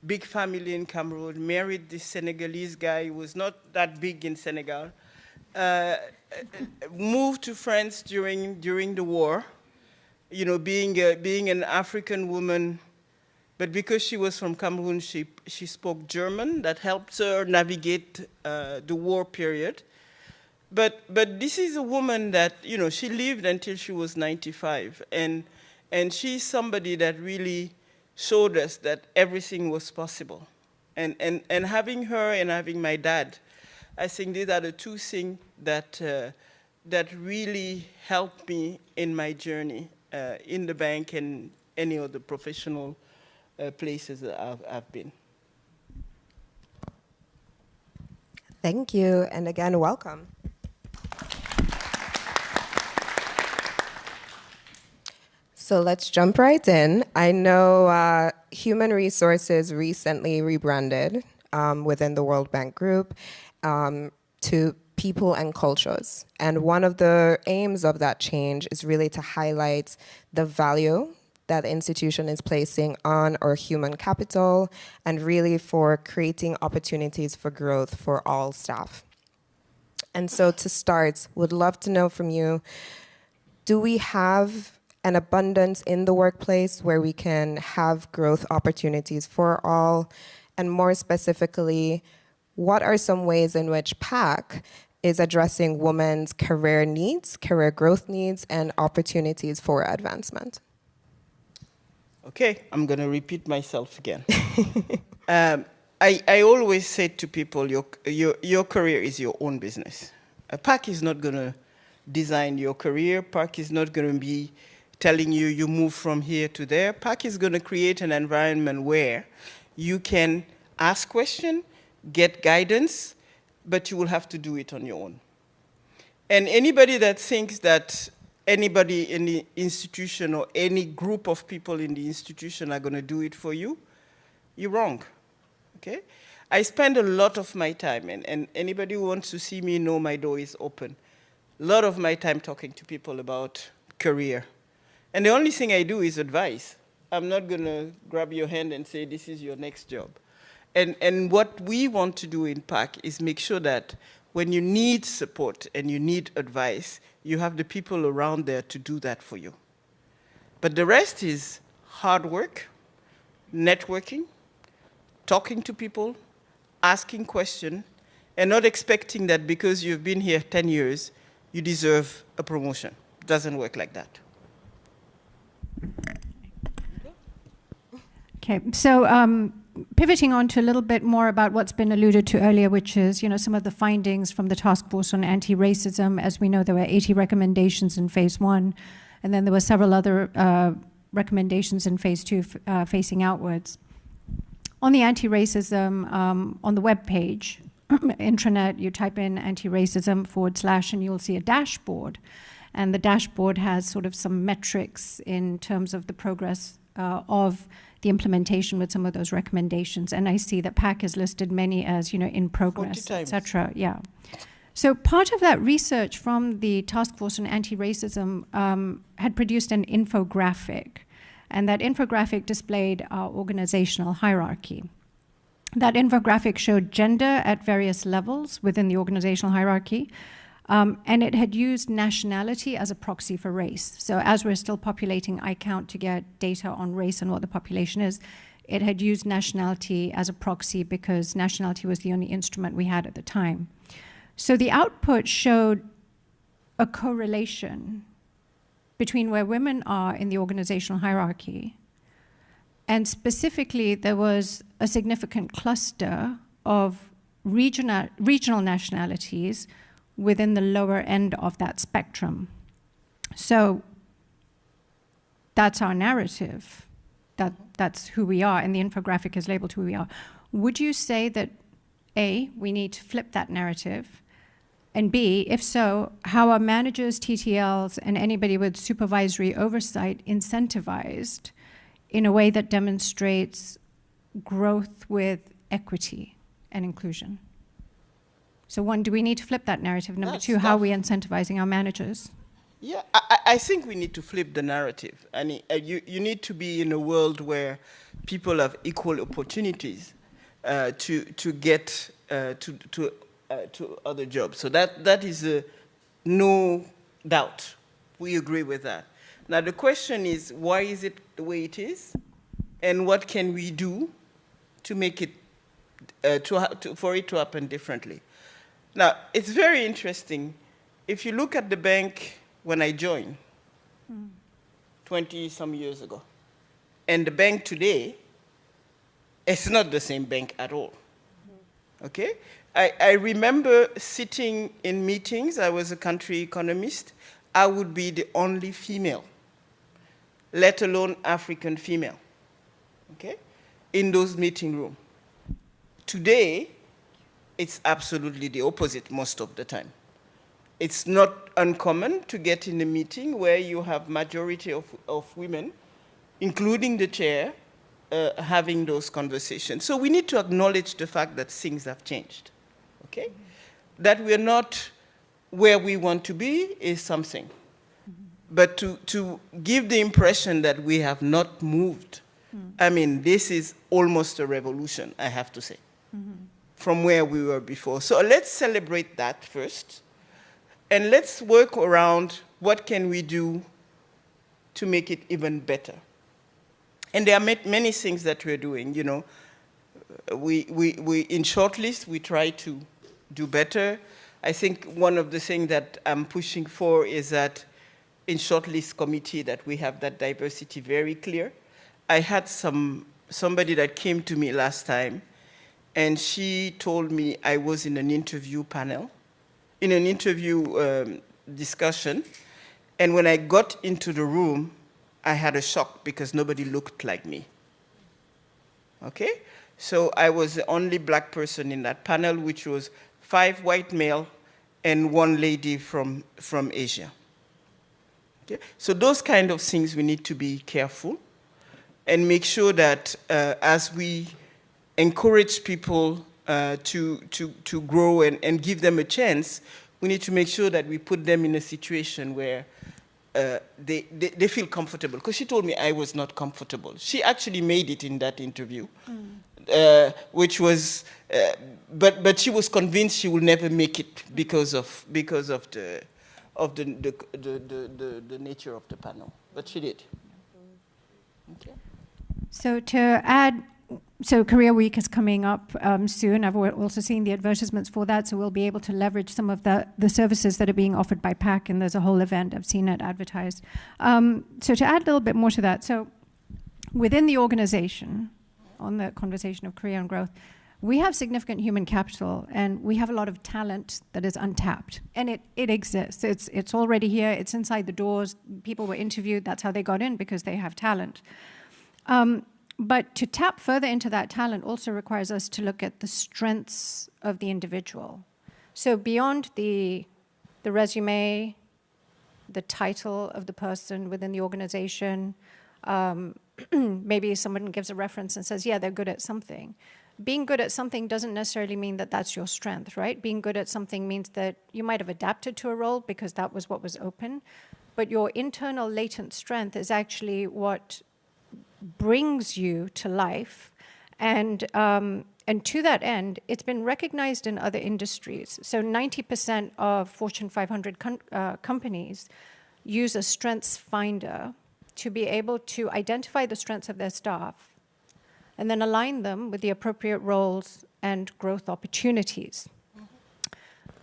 big family in Cameroon, married this Senegalese guy who was not that big in Senegal, moved to France during the war, you know, being an African woman, but because she was from Cameroon, she spoke German. That helped her navigate the war period. But this is a woman that, you know, she lived until she was 95, and she's somebody that really showed us that everything was possible. And having her and having my dad, I think these are the two things that really helped me in my journey in the bank and any other professional places that I've been. Thank you, and again, welcome. So let's jump right in. I know Human Resources recently rebranded within the World Bank Group to People and Cultures. And one of the aims of that change is really to highlight the value that the institution is placing on our human capital, and really for creating opportunities for growth for all staff. And so to start, would love to know from you, do we have an abundance in the workplace where we can have growth opportunities for all? And more specifically, what are some ways in which PAC is addressing women's career needs, career growth needs, and opportunities for advancement? Okay, I'm going to repeat myself again. I always say to people, your career is your own business. PAC is not going to design your career. PAC is not going to be telling you move from here to there. PAC is going to create an environment where you can ask questions, get guidance, but you will have to do it on your own. And anybody that thinks that anybody in the institution or any group of people in the institution are going to do it for you, you're wrong, okay? I spend a lot of my time, and anybody who wants to see me know my door is open, a lot of my time talking to people about career. And the only thing I do is advice. I'm not going to grab your hand and say, this is your next job. And what we want to do in PAC is make sure that when you need support and you need advice, you have the people around there to do that for you. But the rest is hard work, networking, talking to people, asking questions, and not expecting that because you've been here 10 years, you deserve a promotion. It doesn't work like that. Okay, so pivoting on to a little bit more about what's been alluded to earlier, which is, you know, some of the findings from the Task Force on Anti-Racism. As we know, there were 80 recommendations in Phase 1, and then there were several other recommendations in Phase 2 facing outwards. On the anti-racism, on the web page, intranet, you type in anti-racism / and you'll see a dashboard. And the dashboard has sort of some metrics in terms of the progress of the implementation with some of those recommendations. And I see that PAC has listed many as, you know, in progress, et cetera. Yeah. So part of that research from the Task Force on Anti-Racism had produced an infographic. And that infographic displayed our organizational hierarchy. That infographic showed gender at various levels within the organizational hierarchy. And it had used nationality as a proxy for race. So as we're still populating iCount to get data on race and what the population is, it had used nationality as a proxy because nationality was the only instrument we had at the time. So the output showed a correlation between where women are in the organizational hierarchy, and specifically there was a significant cluster of regional nationalities within the lower end of that spectrum. So that's our narrative. That's who we are, and the infographic is labeled who we are. Would you say that, A, we need to flip that narrative, and B, if so, how are managers, TTLs, and anybody with supervisory oversight incentivized in a way that demonstrates growth with equity and inclusion? So one, do we need to flip that narrative? Number two, how are we incentivizing our managers? Yeah, I think we need to flip the narrative. And you need to be in a world where people have equal opportunities to get to other jobs. So that is no doubt. We agree with that. Now the question is, why is it the way it is? And what can we do to make it, for it to happen differently? Now, it's very interesting. If you look at the bank when I joined, 20-some years ago, and the bank today, it's not the same bank at all. Okay? I remember sitting in meetings. I was a country economist. I would be the only female, let alone African female, okay, in those meeting rooms. Today, it's absolutely the opposite most of the time. It's not uncommon to get in a meeting where you have majority of women, including the chair, having those conversations. So we need to acknowledge the fact that things have changed, okay? That we're not where we want to be is something. But to give the impression that we have not moved, I mean, this is almost a revolution, I have to say, from where we were before. So let's celebrate that first, and let's work around what can we do to make it even better. And there are many things that we're doing, you know. We in shortlist, we try to do better. I think one of the things that I'm pushing for is that in shortlist committee that we have that diversity very clear. I had somebody that came to me last time, and she told me I was in an interview panel, in an interview discussion, and when I got into the room, I had a shock because nobody looked like me. Okay? So I was the only black person in that panel, which was 5 white male and 1 lady from Asia. Okay? So those kind of things we need to be careful and make sure that as we encourage people to grow and give them a chance, we need to make sure that we put them in a situation where they feel comfortable. Because she told me I was not comfortable. She actually made it in that interview, which was, but she was convinced she will never make it because of the nature of the panel. But she did. Okay. So to add, so Career Week is coming up soon. I've also seen the advertisements for that, so we'll be able to leverage some of the services that are being offered by PAC, and there's a whole event. I've seen it advertised. So to add a little bit more to that, so within the organization, on the conversation of career and growth, we have significant human capital, and we have a lot of talent that is untapped, and it exists. It's already here. It's inside the doors. People were interviewed. That's how they got in, because they have talent. But to tap further into that talent also requires us to look at the strengths of the individual. So beyond the resume, the title of the person within the organization, maybe someone gives a reference and says, yeah, they're good at something. Being good at something doesn't necessarily mean that that's your strength, right? Being good at something means that you might have adapted to a role because that was what was open, but your internal latent strength is actually what brings you to life. And to that end, it's been recognized in other industries. So 90% of Fortune 500 companies use a strengths finder to be able to identify the strengths of their staff, and then align them with the appropriate roles and growth opportunities.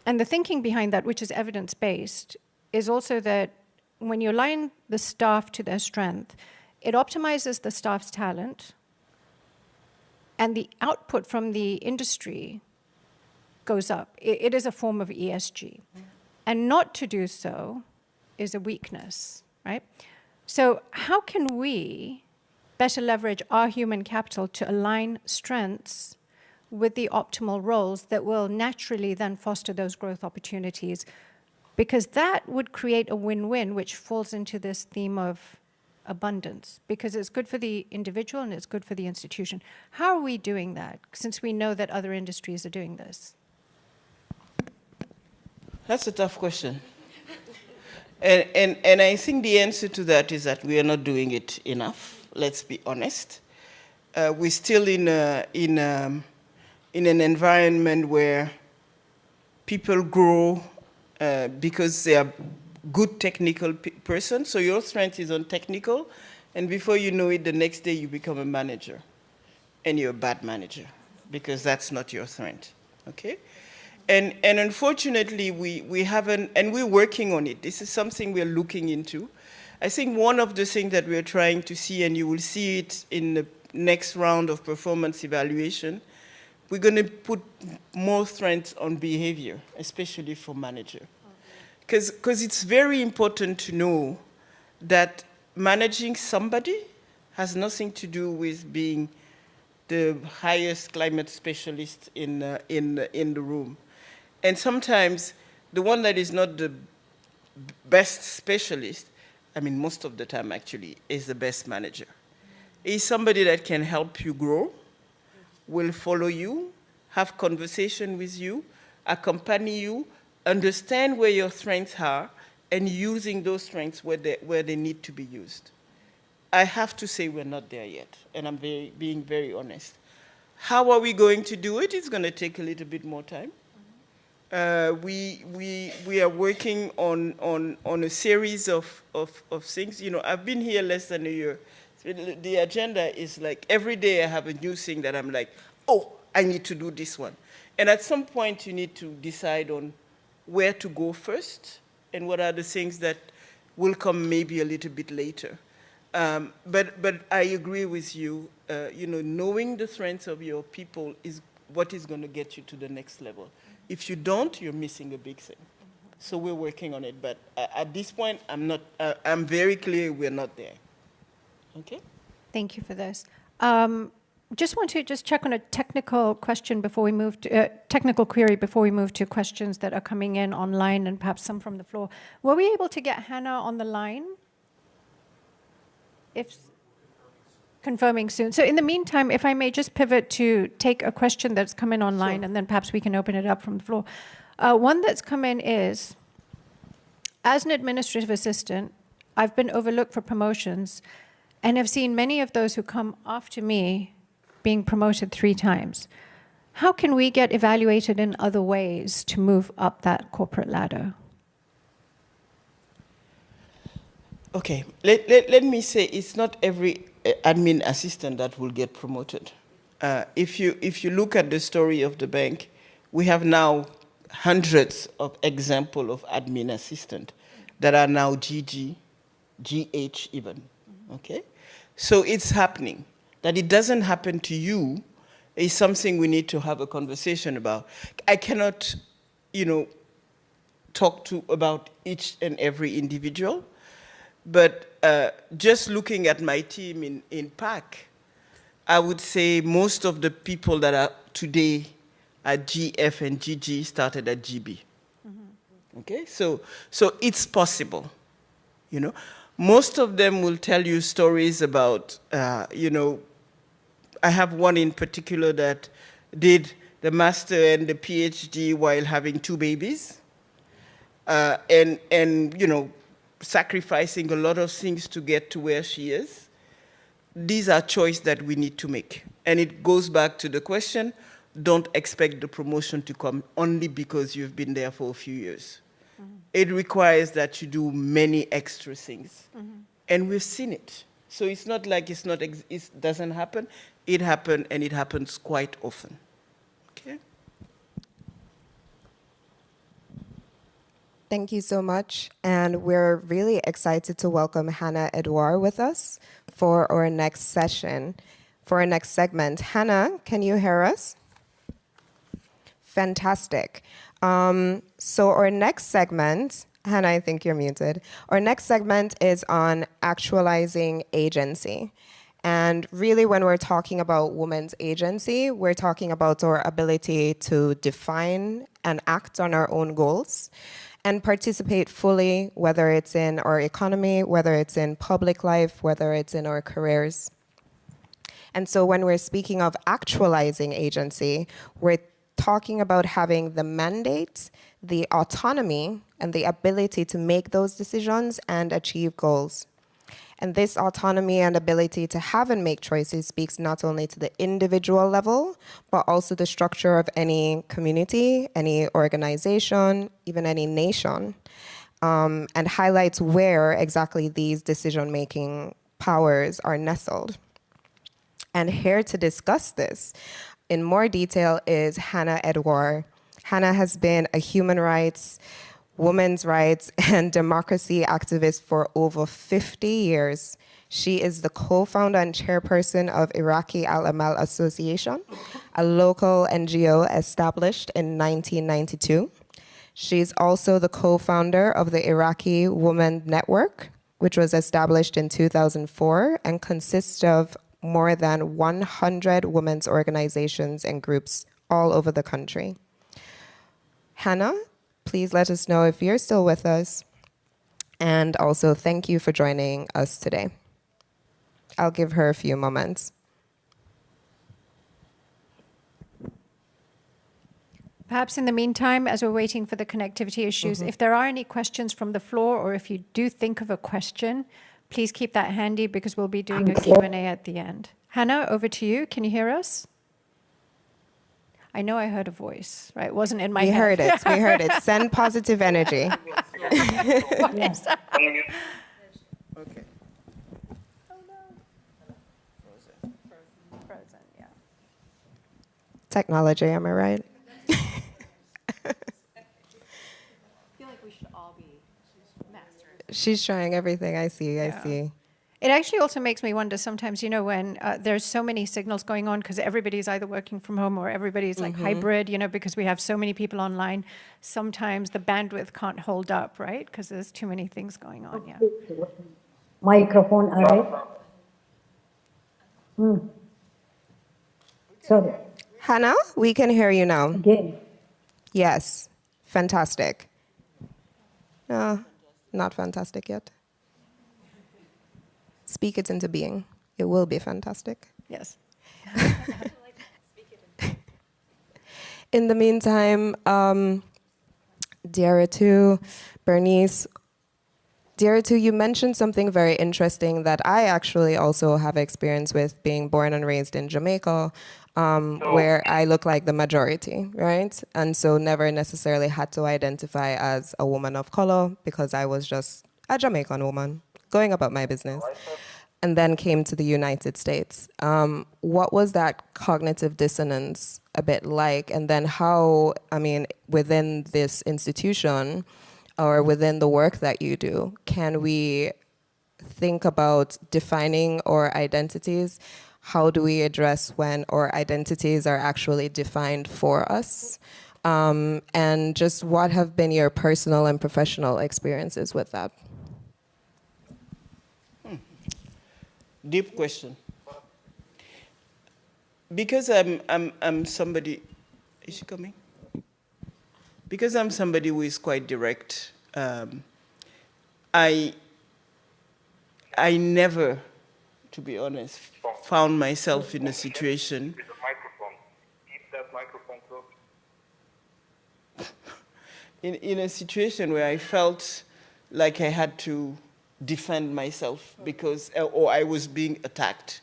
And the thinking behind that, which is evidence-based, is also that when you align the staff to their strength, it optimizes the staff's talent, and the output from the industry goes up. It is a form of ESG. And not to do so is a weakness, right? So how can we better leverage our human capital to align strengths with the optimal roles that will naturally then foster those growth opportunities? Because that would create a win-win, which falls into this theme of abundance, because it's good for the individual and it's good for the institution. How are we doing that, since we know that other industries are doing this? That's a tough question. And I think the answer to that is that we are not doing it enough. Let's be honest. We're still in an environment where people grow because they are good technical person. So your strength is on technical, and before you know it, the next day you become a manager, and you're a bad manager because that's not your strength. Okay. And unfortunately, we haven't, and we're working on it. This is something we're looking into. I think one of the things that we're trying to see, and you will see it in the next round of performance evaluation, we're going to put more strength on behavior, especially for manager. Because it's very important to know that managing somebody has nothing to do with being the highest climate specialist in the room. And sometimes the one that is not the best specialist, I mean most of the time actually, is the best manager. Is somebody that can help you grow, will follow you, have conversation with you, accompany you, understand where your strengths are, and using those strengths where they need to be used. I have to say we're not there yet, and I'm being very honest. How are we going to do it? It's going to take a little bit more time. We are working on a series of things. You know, I've been here less than a year. The agenda is like every day I have a new thing that I'm like, oh, I need to do this one. And at some point you need to decide on where to go first and what are the things that will come maybe a little bit later. But I agree with you. You know, knowing the strengths of your people is what is going to get you to the next level. If you don't, you're missing a big thing. So we're working on it. But at this point, I'm very clear we're not there. Okay? Thank you for this. Just want to check on a technical question before we move to technical query before we move to questions that are coming in online and perhaps some from the floor. Were we able to get Hannah on the line? If confirming soon. So in the meantime, if I may just pivot to take a question that's come in online, sure, and then perhaps we can open it up from the floor. One that's come in is, as an administrative assistant, I've been overlooked for promotions and have seen many of those who come after me being promoted 3 times. How can we get evaluated in other ways to move up that corporate ladder? Okay, let me say it's not every admin assistant that will get promoted. If you look at the story of the bank, we have now hundreds of examples of admin assistant that are now GG, GH even, okay? So it's happening. That it doesn't happen to you is something we need to have a conversation about. I cannot, you know, talk about each and every individual, but just looking at my team in PAC, I would say most of the people that are today at GF and GG started at GB. Mm-hmm. Okay, so it's possible, you know. Most of them will tell you stories about, you know, I have one in particular that did the master and the PhD while having 2 babies, and you know, sacrificing a lot of things to get to where she is. These are choices that we need to make. And it goes back to the question, don't expect the promotion to come only because you've been there for a few years. Mm-hmm. It requires that you do many extra things. Mm-hmm. And we've seen it. So it's not like it doesn't happen. it happened, and it happens quite often. Okay? Thank you so much. And we're really excited to welcome Hannah Edouard with us for our next session, for our next segment. Hannah, can you hear us? Fantastic. So our next segment, Hannah, I think you're muted. Our next segment is on actualizing agency. And really, when we're talking about women's agency, we're talking about our ability to define and act on our own goals and participate fully, whether it's in our economy, whether it's in public life, whether it's in our careers. And so when we're speaking of actualizing agency, we're talking about having the mandate, the autonomy, and the ability to make those decisions and achieve goals. And this autonomy and ability to have and make choices speaks not only to the individual level, but also the structure of any community, any organization, even any nation, and highlights where exactly these decision-making powers are nestled. And here to discuss this in more detail is Hannah Edouard. Hannah has been a human rights, women's rights, and democracy activist for over 50 years. She is the co-founder and chairperson of Iraqi Al-Amal Association, a local NGO established in 1992. She's also the co-founder of the Iraqi Women Network, which was established in 2004 and consists of more than 100 women's organizations and groups all over the country. Hannah, please let us know if you're still with us. And also, thank you for joining us today. I'll give her a few moments. Perhaps in the meantime, as we're waiting for the connectivity issues, if there are any questions from the floor, or if you do think of a question, please keep that handy because we'll be doing a Q&A at the end. Hannah, over to you. Can you hear us? I know I heard a voice, right? It wasn't in my head. We heard it. We heard it. Send positive energy. What is that? Okay. Frozen, yeah. Technology, am I right? I feel like we should all be masters. She's trying everything. I see. It actually also makes me wonder sometimes, when there's so many signals going on because everybody's either working from home or everybody's like hybrid, because we have so many people online, sometimes the bandwidth can't hold up, right? Because there's too many things going on, yeah. Microphone, all right? Sorry. Hannah, we can hear you now. Again. Yes. Fantastic. No, not fantastic yet. Speak it into being. It will be fantastic. Yes. In the meantime, Diaratu, Bernice, Diaratu, you mentioned something very interesting that I actually also have experience with, being born and raised in Jamaica, where I look like the majority, right? And so never necessarily had to identify as a woman of color because I was just a Jamaican woman going about my business, and then came to the United States. What was that cognitive dissonance a bit like? And then how, within this institution or within the work that you do, can we think about defining our identities? How do we address when our identities are actually defined for us? And just what have been your personal and professional experiences with that? Deep question. Because I'm somebody, is she coming? Because I'm somebody who is quite direct, I never, to be honest, found myself in a situation. With the microphone. Keep that microphone close. In a situation where I felt like I had to defend myself because, or I was being attacked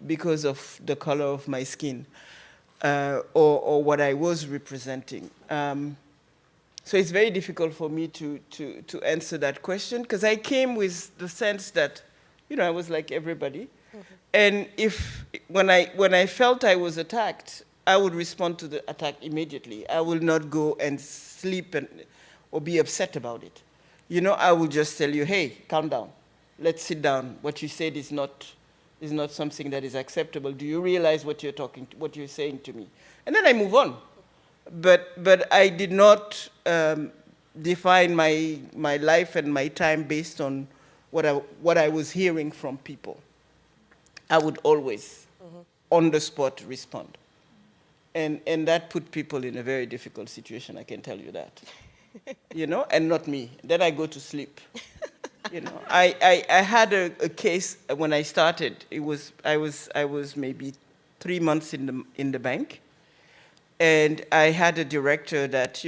because of the color of my skin, or what I was representing. So it's very difficult for me to answer that question because I came with the sense that, I was like everybody. And when I felt I was attacked, I would respond to the attack immediately. I will not go and sleep or be upset about it. I will just tell you, hey, calm down. Let's sit down. What you said is not something that is acceptable. Do you realize what you're saying to me? And then I move on. But I did not define my life and my time based on what I was hearing from people. I would always, on the spot, respond. And that put people in a very difficult situation, I can tell you that. And not me. Then I go to sleep. I had a case when I started. I was maybe 3 months in the bank, and I had a director that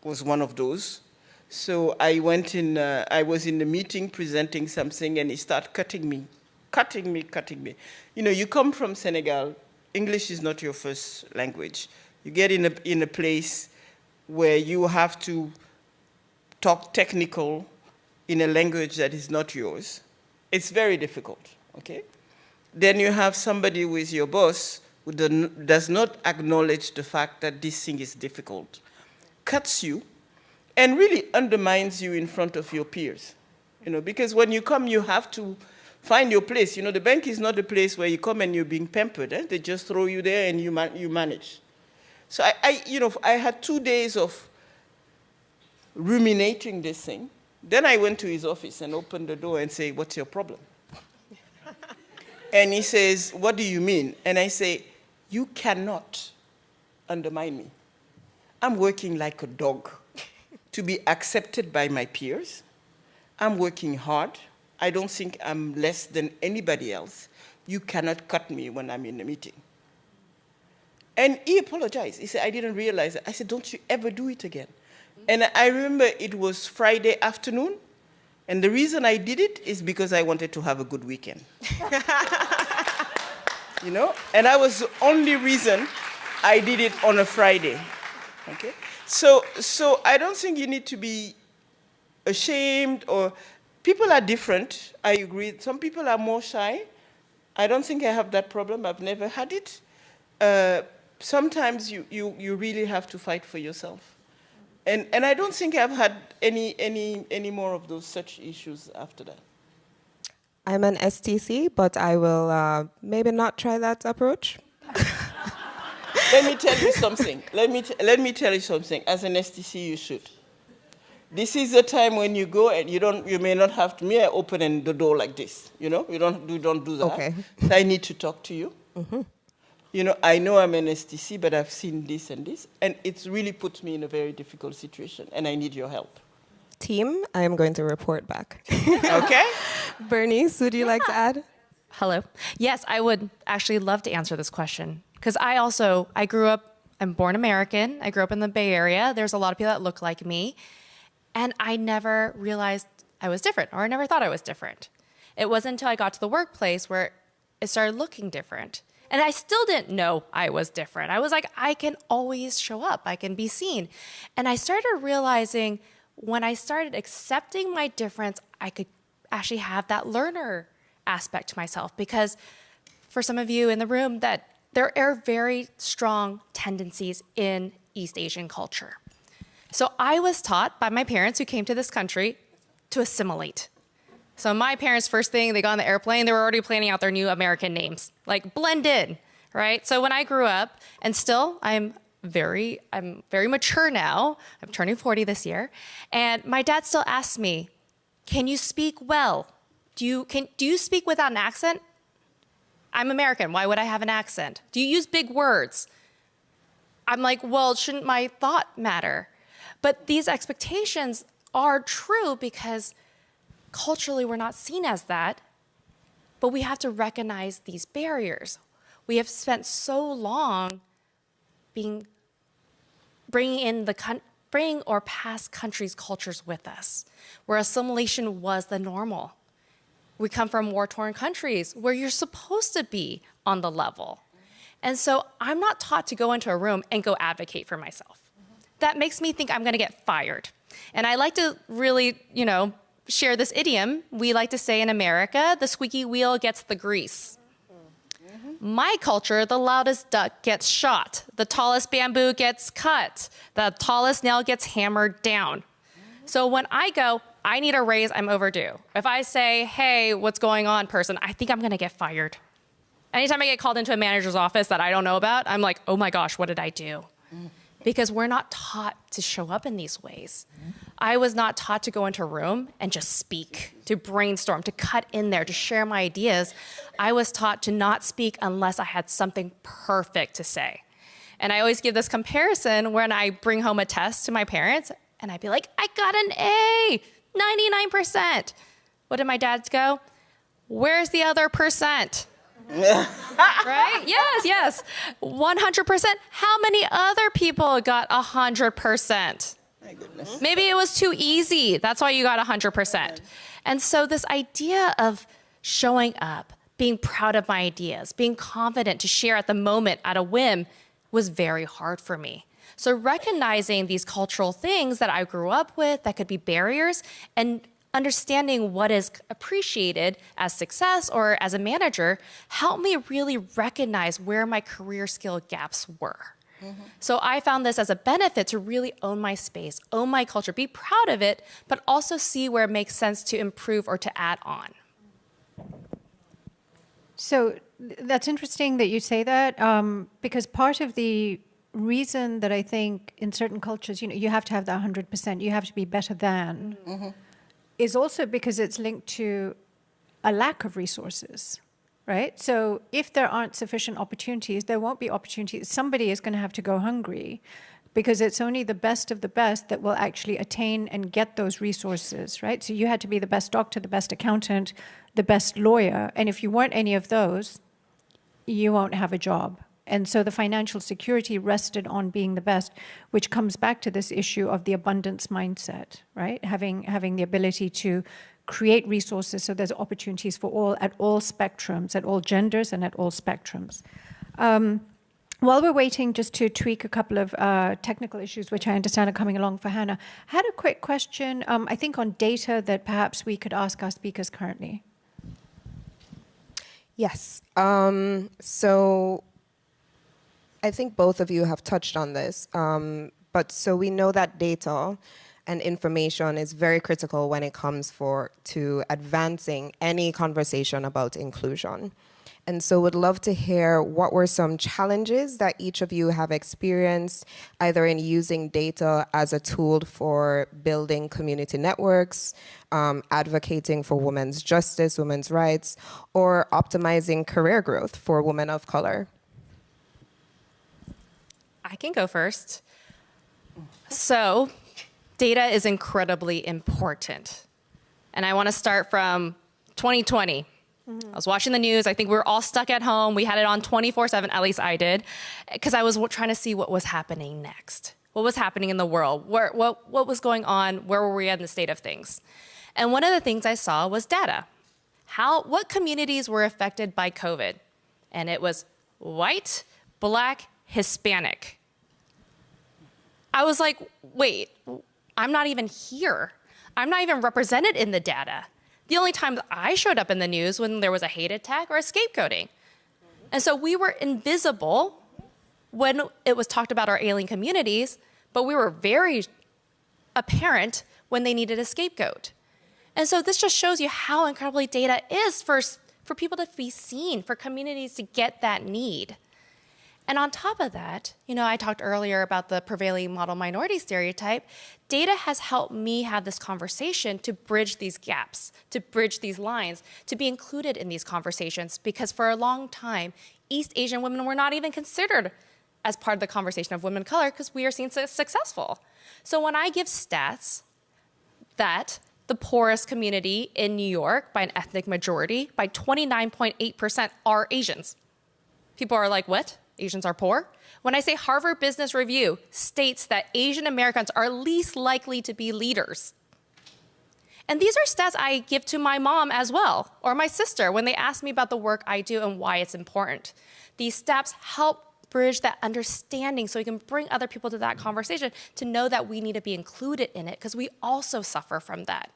was one of those. So I went in. I was in the meeting presenting something, and he started cutting me. You come from Senegal. English is not your first language. You get in a place where you have to talk technical in a language that is not yours. It's very difficult, okay? Then you have somebody who is your boss who does not acknowledge the fact that this thing is difficult, cuts you, and really undermines you in front of your peers. Because when you come, you have to find your place. The bank is not a place where you come and you're being pampered. They just throw you there and you manage. So I had 2 days of ruminating this thing. Then I went to his office and opened the door and say, what's your problem? And he says, what do you mean? And I say, you cannot undermine me. I'm working like a dog to be accepted by my peers. I'm working hard. I don't think I'm less than anybody else. You cannot cut me when I'm in a meeting. And he apologized. He said, I didn't realize it. I said, don't you ever do it again. And I remember it was Friday afternoon, and the reason I did it is because I wanted to have a good weekend. And that was the only reason I did it on a Friday. Okay? So I don't think you need to be ashamed or... People are different, I agree. Some people are more shy. I don't think I have that problem. I've never had it. Sometimes you really have to fight for yourself. And I don't think I've had any more of those such issues after that. I'm an STC, but I will maybe not try that approach. Let me tell you something. Let me tell you something. As an STC, you should. This is the time when you go and you may not have to. Me, I open the door like this. You don't do that. Okay. So I need to talk to you. Mm-hmm. I know I'm an STC, but I've seen this and this, and it's really put me in a very difficult situation, and I need your help. Team, I am going to report back. Okay. Bernice, would you like to add? Hello. Yes, I would actually love to answer this question because I grew up, I'm born American. I grew up in the Bay Area. There's a lot of people that look like me. And I never realized I was different, or I never thought I was different. It wasn't until I got to the workplace where it started looking different. And I still didn't know I was different. I was like, I can always show up. I can be seen. And I started realizing when I started accepting my difference, I could actually have that learner aspect to myself. Because for some of you in the room, that there are very strong tendencies in East Asian culture. So I was taught by my parents who came to this country to assimilate. So my parents, first thing, they got on the airplane, they were already planning out their new American names, like blend in, right? So when I grew up, and still I'm very mature now, I'm turning 40 this year, and my dad still asks me, can you speak well? Do you speak without an accent? I'm American, why would I have an accent? Do you use big words? I'm like, well, shouldn't my thought matter? But these expectations are true because culturally we're not seen as that, but we have to recognize these barriers. We have spent so long bringing or past countries' cultures with us, where assimilation was the normal. We come from war-torn countries where you're supposed to be on the level. And so I'm not taught to go into a room and go advocate for myself. That makes me think I'm gonna get fired. And I like to really, share this idiom. We like to say in America, the squeaky wheel gets the grease. My culture, the loudest duck gets shot. The tallest bamboo gets cut. The tallest nail gets hammered down. So when I go, I need a raise, I'm overdue. If I say, hey, what's going on, person, I think I'm gonna get fired. Anytime I get called into a manager's office that I don't know about, I'm like, oh my gosh, what did I do? Because we're not taught to show up in these ways. I was not taught to go into a room and just speak, to brainstorm, to cut in there, to share my ideas. I was taught to not speak unless I had something perfect to say. And I always give this comparison when I bring home a test to my parents, and I'd be like, I got an A, 99%. What did my dad go? Where's the other percent? Right? Yes. 100%. How many other people got 100%? My goodness. Maybe it was too easy. That's why you got 100%. And so this idea of showing up, being proud of my ideas, being confident to share at the moment at a whim was very hard for me. So recognizing these cultural things that I grew up with that could be barriers and understanding what is appreciated as success or as a manager helped me really recognize where my career skill gaps were. So I found this as a benefit to really own my space, own my culture, be proud of it, but also see where it makes sense to improve or to add on. So that's interesting that you say that, because part of the reason that I think in certain cultures, you have to have that 100%, you have to be better than, is also because it's linked to a lack of resources, right? So if there aren't sufficient opportunities, there won't be opportunities. Somebody is going to have to go hungry because it's only the best of the best that will actually attain and get those resources, right? So you had to be the best doctor, the best accountant, the best lawyer. And if you weren't any of those, you won't have a job. And so the financial security rested on being the best, which comes back to this issue of the abundance mindset, right? Having the ability to create resources so there's opportunities for all at all spectrums, at all genders and at all spectrums. While we're waiting just to tweak a couple of technical issues, which I understand are coming along for Hannah, I had a quick question, I think on data that perhaps we could ask our speakers currently. Yes. So I think both of you have touched on this, but so we know that data and information is very critical when it comes to advancing any conversation about inclusion. And so would love to hear what were some challenges that each of you have experienced, either in using data as a tool for building community networks, advocating for women's justice, women's rights, or optimizing career growth for women of color. I can go first. So, data is incredibly important. And I want to start from 2020. I was watching the news. I think we were all stuck at home. We had it on 24/7, at least I did, because I was trying to see what was happening next. What was happening in the world? What was going on? Where were we at in the state of things? And one of the things I saw was data. What communities were affected by COVID? And it was white, Black, Hispanic. I was like, wait, I'm not even here. I'm not even represented in the data. The only time that I showed up in the news when there was a hate attack or a scapegoating. And so we were invisible when it was talked about our alien communities, but we were very apparent when they needed a scapegoat. And so this just shows you how incredibly data is for people to be seen, for communities to get that need. And on top of that, I talked earlier about the prevailing model minority stereotype. Data has helped me have this conversation to bridge these gaps, to bridge these lines, to be included in these conversations, because for a long time, East Asian women were not even considered as part of the conversation of women of color because we are seen as successful. So when I give stats that the poorest community in New York by an ethnic majority, by 29.8% are Asians, people are like, what? Asians are poor? When I say Harvard Business Review states that Asian Americans are least likely to be leaders. And these are stats I give to my mom as well, or my sister, when they ask me about the work I do and why it's important. These stats help bridge that understanding so we can bring other people to that conversation to know that we need to be included in it because we also suffer from that.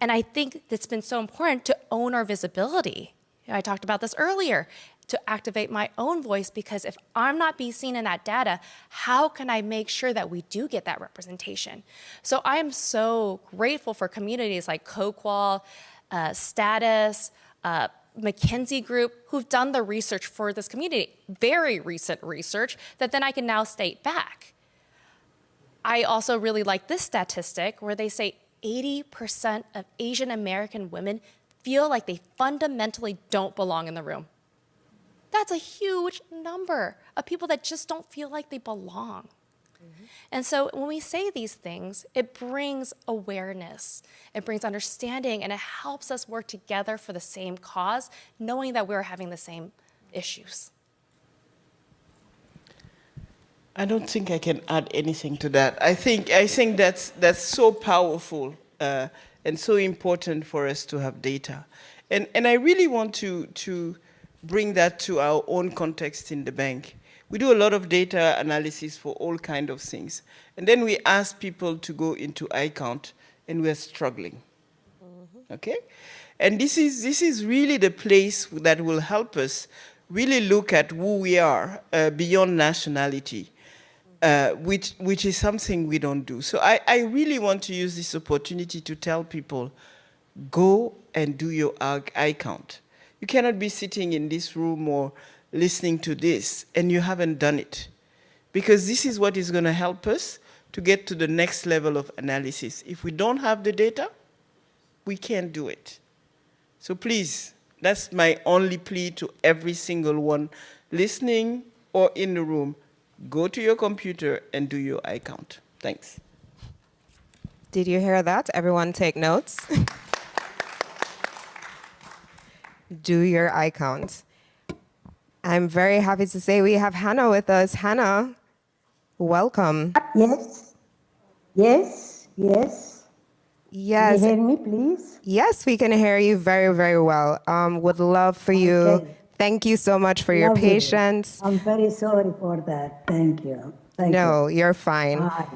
And I think it's been so important to own our visibility. I talked about this earlier, to activate my own voice, because if I'm not being seen in that data, how can I make sure that we do get that representation? So I am so grateful for communities like CoQual, Status, McKinsey Group, who've done the research for this community, very recent research that then I can now state back. I also really like this statistic where they say 80% of Asian American women feel like they fundamentally don't belong in the room. That's a huge number of people that just don't feel like they belong. And so when we say these things, it brings awareness, it brings understanding, and it helps us work together for the same cause, knowing that we're having the same issues. I don't think I can add anything to that. I think that's so powerful and so important for us to have data. And I really want to bring that to our own context in the bank. We do a lot of data analysis for all kinds of things. And then we ask people to go into eye count, and we're struggling. Okay? And this is really the place that will help us really look at who we are beyond nationality, which is something we don't do. So I really want to use this opportunity to tell people, go and do your eye count. You cannot be sitting in this room or listening to this and you haven't done it. Because this is what is going to help us to get to the next level of analysis. If we don't have the data, we can't do it. So please, that's my only plea to every single one listening or in the room. Go to your computer and do your eye count. Thanks. Did you hear that? Everyone take notes. Do your eye count. I'm very happy to say we have Hannah with us. Hannah, welcome. Yes, yes, yes. Yes. Can you hear me, please? Yes, we can hear you very, very well. Would love for you. Okay. Thank you so much for your Lovely. patience. I'm very sorry for that. Thank you. Thank No, you. you're fine. Hi.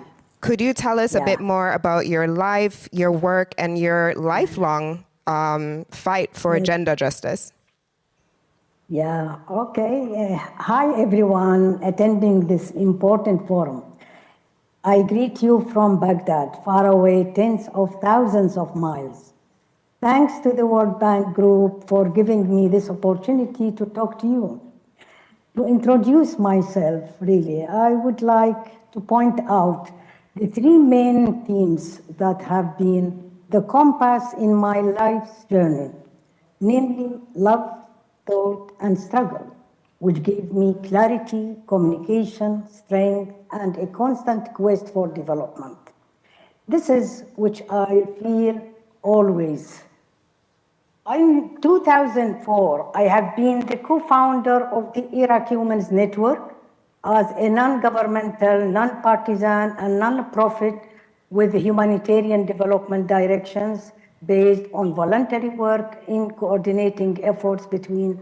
Could you tell us a bit Yeah. more about your life, your work, and your lifelong fight for Yes. gender justice? Yeah, okay. Hi, everyone attending this important forum. I greet you from Baghdad, far away tens of thousands of miles. Thanks to the World Bank Group for giving me this opportunity to talk to you. To introduce myself, really, I would like to point out the three main themes that have been the compass in my life's journey, namely love, thought, and struggle, which gave me clarity, communication, strength, and a constant quest for development. This is which I feel always. In 2004, I have been the co-founder of the Iraqi Women's Network as a non-governmental, non-partisan, and non-profit with humanitarian development directions based on voluntary work in coordinating efforts between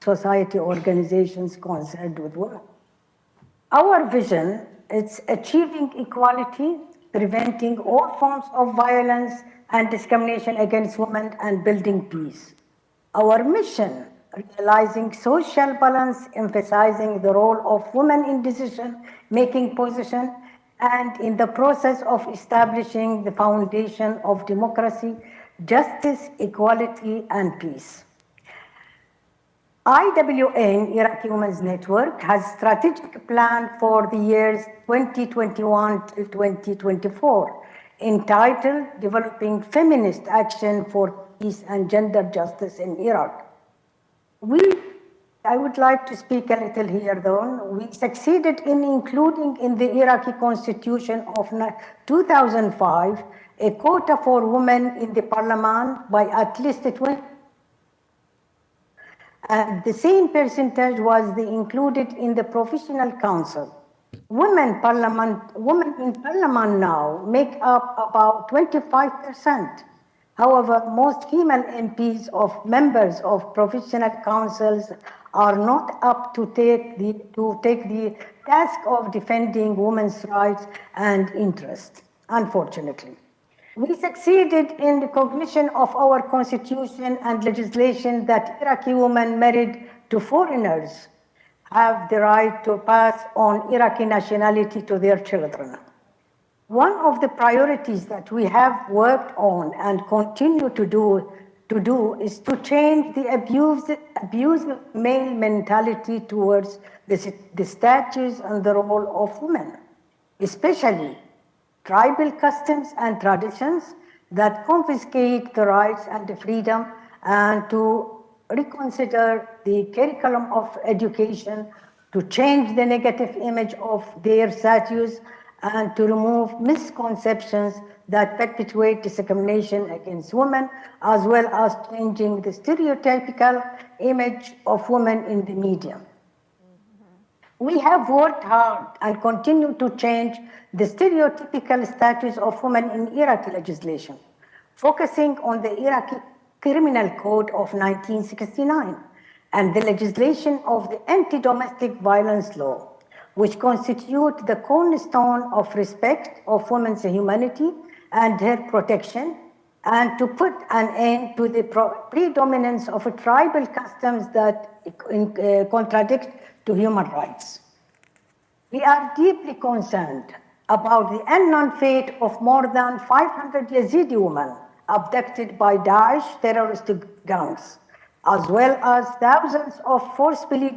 society organizations concerned with women. Our vision is achieving equality, preventing all forms of violence and discrimination against women, and building peace. Our mission, realizing social balance, emphasizing the role of women in decision-making position, and in the process of establishing the foundation of democracy, justice, equality, and peace. IWN, Iraqi Women's Network, has strategic plan for the years 2021 to 2024, entitled Developing Feminist Action for Peace and Gender Justice in Iraq. I would like to speak a little here though. We succeeded in including in the Iraqi constitution of 2005 a quota for women in the parliament by at least 20. And the same percentage was included in the professional council. Women in parliament now make up about 25%. However, most female MPs of members of professional councils are not up to take the task of defending women's rights and interests, unfortunately. We succeeded in recognition of our constitution and legislation that Iraqi women married to foreigners have the right to pass on Iraqi nationality to their children. One of the priorities that we have worked on and continue to do is to change the abusive male mentality towards the status and the role of women, especially tribal customs and traditions that confiscate the rights and the freedom, and to reconsider the curriculum of education, to change the negative image of their status, and to remove misconceptions that perpetuate discrimination against women, as well as changing the stereotypical image of women in the media. We have worked hard and continue to change the stereotypical status of women in Iraqi legislation, focusing on the Iraqi Criminal Code of 1969 and the legislation of the Anti-Domestic Violence Law, which constitute the cornerstone of respect of women's humanity and her protection, and to put an end to the predominance of tribal customs that contradict to human rights. We are deeply concerned about the unknown fate of more than 500 Yazidi women abducted by Daesh terrorist gangs, as well as thousands of forcibly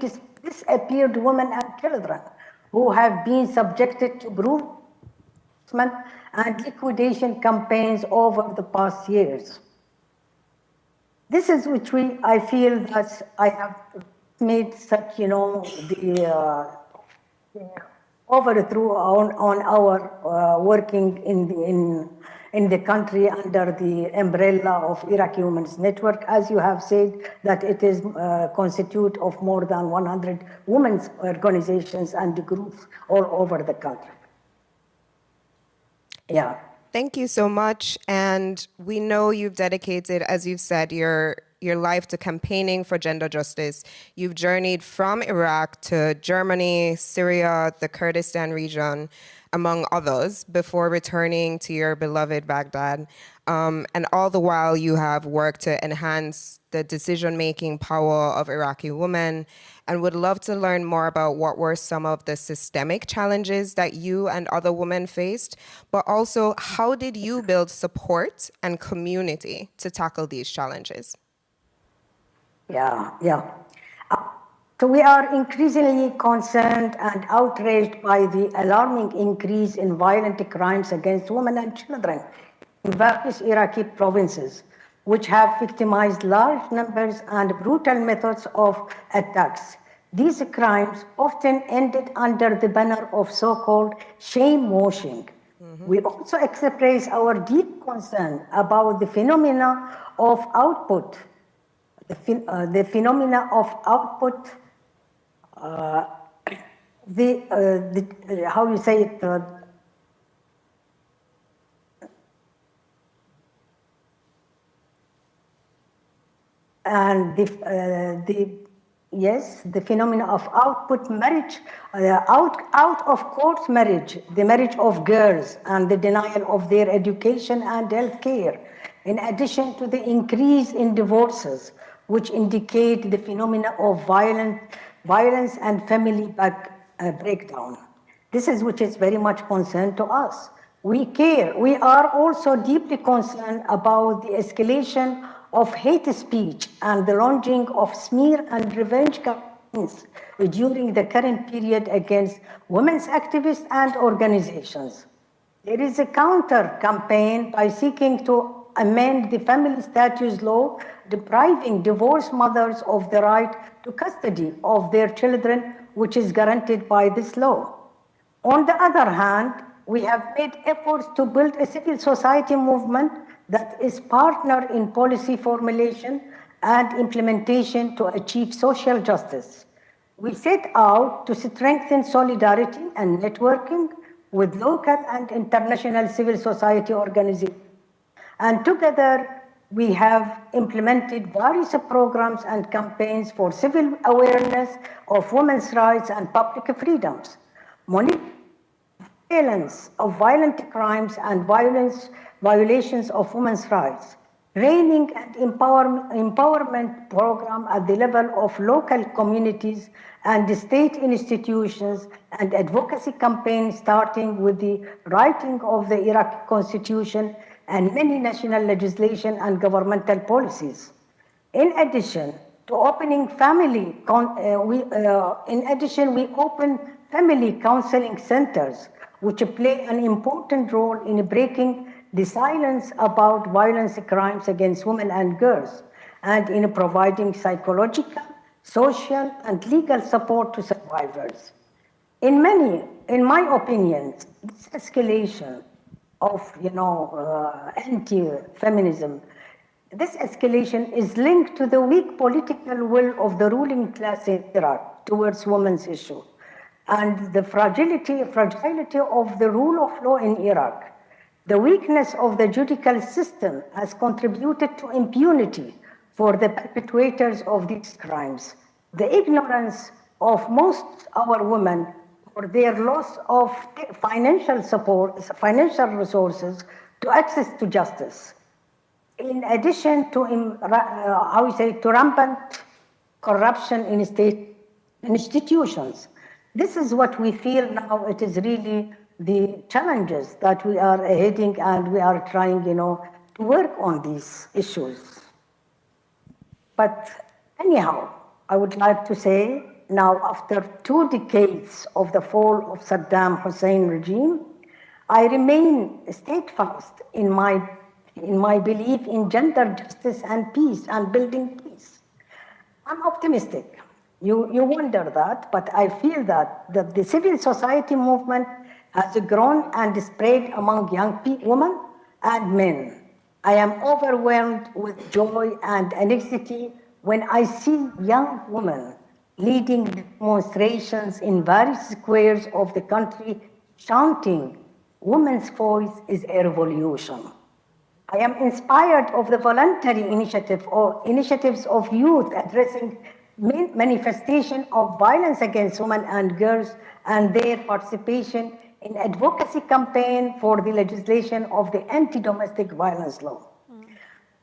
disappeared women and children who have been subjected to brutal and liquidation campaigns over the past years. This is which I feel that I have made such, the overthrow on our working in the country under the umbrella of Iraqi Women's Network. As you have said, that it is constitute of more than 100 women's organizations and groups all over the country. Yeah. Thank you so much. And we know you've dedicated, as you've said, your life to campaigning for gender justice. You've journeyed from Iraq to Germany, Syria, the Kurdistan region, among others, before returning to your beloved Baghdad. And all the while you have worked to enhance the decision-making power of Iraqi women, and would love to learn more about what were some of the systemic challenges that you and other women faced, but also how did you build support and community to tackle these challenges? Yeah. So we are increasingly concerned and outraged by the alarming increase in violent crimes against women and children in various Iraqi provinces, which have victimized large numbers and brutal methods of attacks. These crimes often ended under the banner of so-called shame washing. We also express our deep concern about the phenomena of output, how you say it, and the phenomena of output marriage, out of court marriage, the marriage of girls, and the denial of their education and health care, in addition to the increase in divorces, which indicate the phenomena of violence and family breakdown. This is which is very much concern to us. We care. We are also deeply concerned about the escalation of hate speech and the launching of smear and revenge campaigns during the current period against women's activists and organizations. There is a counter campaign by seeking to amend the family status law, depriving divorced mothers of the right to custody of their children, which is guaranteed by this law. On the other hand, we have made efforts to build a civil society movement that is partner in policy formulation and implementation to achieve social justice. We set out to strengthen solidarity and networking with local and international civil society organizations. And together, we have implemented various programs and campaigns for civil awareness of women's rights and public freedoms, monitoring surveillance of violent crimes and violence violations of women's rights. Training and empowerment program at the level of local communities and the state institutions, and advocacy campaigns starting with the writing of the Iraqi constitution and many national legislation and governmental policies. In addition to opening we open family counseling centers, which play an important role in breaking the silence about violence crimes against women and girls, and in providing psychological, social, and legal support to survivors. In my opinion, this escalation of anti-feminism, this escalation is linked to the weak political will of the ruling class in Iraq towards women's issue, and the fragility of the rule of law in Iraq. The weakness of the judicial system has contributed to impunity for the perpetrators of these crimes. The ignorance of most our women for their loss of financial support, financial resources to access to justice. In addition to rampant corruption in state institutions. This is what we feel now. It is really the challenges that we are heading, and we are trying, to work on these issues. But anyhow, I would like to say now, after 2 decades of the fall of Saddam Hussein regime, I remain steadfast in my belief in gender justice and peace and building peace. I'm optimistic. You wonder that, but I feel that the civil society movement has grown and spread among young women and men. I am overwhelmed with joy and anxiety when I see young women leading demonstrations in various squares of the country, chanting, "Women's voice is a revolution." I am inspired of the voluntary initiatives of youth addressing manifestation of violence against women and girls, and their participation in advocacy campaign for the legislation of the anti-domestic violence law.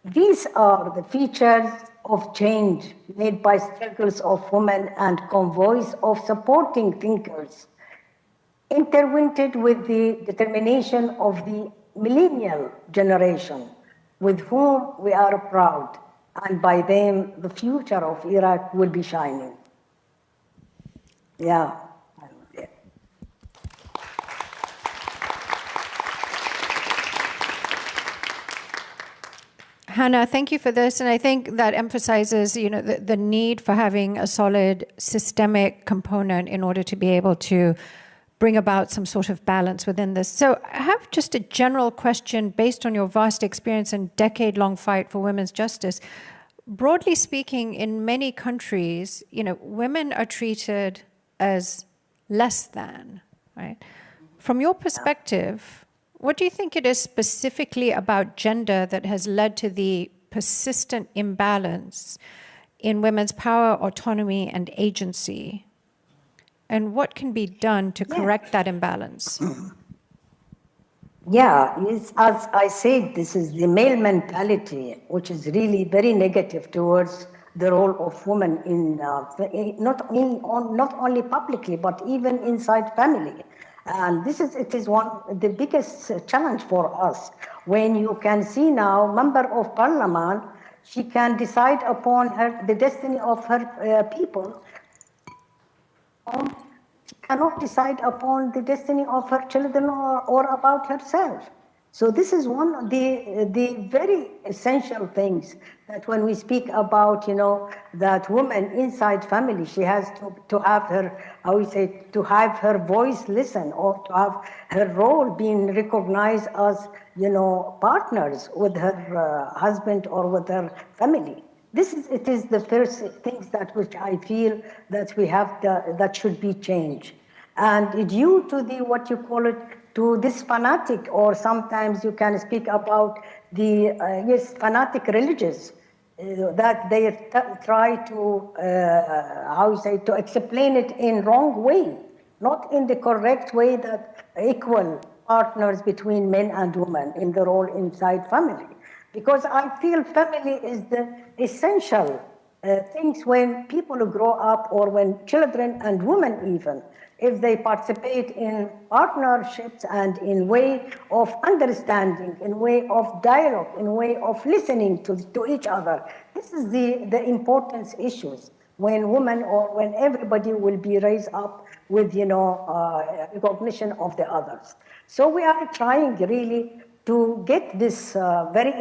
These are the features of change made by struggles of women and convoys of supporting thinkers, intertwined with the determination of the millennial generation, with whom we are proud, and by them the future of Iraq will be shining. Yeah. Hannah, thank you for this, and I think that emphasizes, the need for having a solid systemic component in order to be able to bring about some sort of balance within this. So I have just a general question based on your vast experience and decade-long fight for women's justice. Broadly speaking, in many countries, women are treated as less than, right? From your perspective, what do you think it is specifically about gender that has led to the persistent imbalance in women's power, autonomy, and agency? And what can be done to correct that imbalance? Yeah, as I said, this is the male mentality, which is really very negative towards the role of women in not only publicly, but even inside family. And it is the biggest challenge for us. When you can see now, member of parliament, she can decide upon the destiny of her people. She cannot decide upon the destiny of her children or about herself. So this is one of the very essential things that when we speak about, that woman inside family, she has to have her, to have her voice listened, or to have her role being recognized as, partners with her husband or with her family. It is the first things which I feel that we have that should be changed. And due to to this fanatic, or sometimes you can speak about the fanatic religious, that they try to to explain it in wrong way, not in the correct way that equal partners between men and women in the role inside family. Because I feel family is the essential things when people grow up, or when children and women even, if they participate in partnerships and in way of understanding, in way of dialogue, in way of listening to each other. This is the importance issues when women or when everybody will be raised up with, recognition of the others. So we are trying really to get this very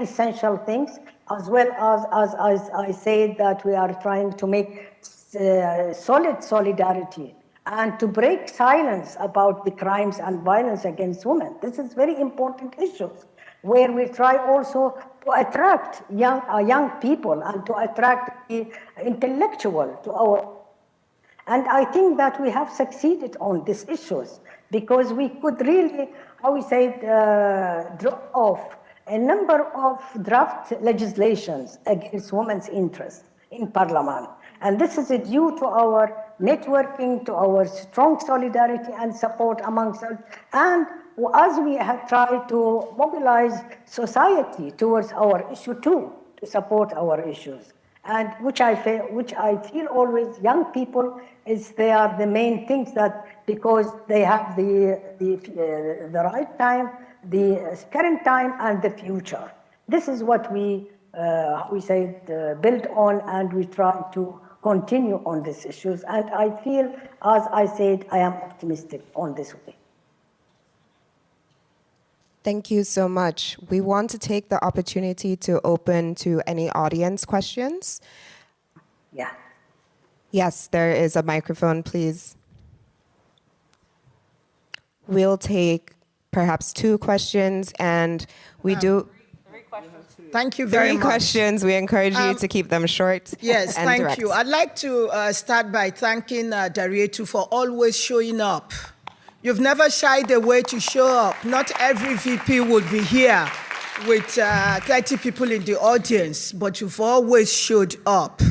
essential things, as well as I said, that we are trying to make solid solidarity and to break silence about the crimes and violence against women. This is very important issues, where we try also to attract young people and to attract the intellectual to our. And I think that we have succeeded on these issues, because we could really, drop off a number of draft legislations against women's interests in Parliament. And this is due to our networking, to our strong solidarity and support amongst us, and as we have tried to mobilize society towards our issue too, to support our issues. And which I feel always young people they are the main things, that because they have the right time, the current time, and the future. This is what we build on, and we try to continue on these issues. And I feel, as I said, I am optimistic on this way. Thank you so much. We want to take the opportunity to open to any audience questions. Yeah. Yes, there is a microphone, please. We'll take perhaps 2 questions, and we do... Thank you very much. 3 questions. We encourage you to keep them short. Yes, and thank direct. you. I'd like to start by thanking Darietu for always showing up. You've never shied away to show up. Not every VP would be here with 30 people in the audience, but you've always showed up.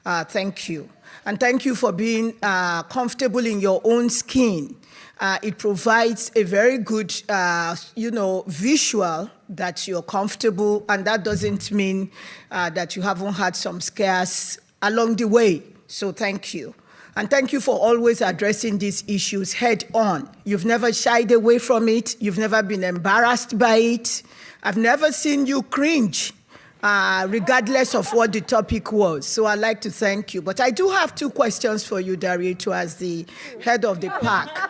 Thank you. And thank you for being comfortable in your own skin. It provides a very good, visual that you're comfortable, and that doesn't mean that you haven't had some scares along the way. So thank you. And thank you for always addressing these issues head on. You've never shied away from it. You've never been embarrassed by it. I've never seen you cringe, regardless of what the topic was. So I'd like to thank you. But I do have 2 questions for you, Darietu, as the head of the pack.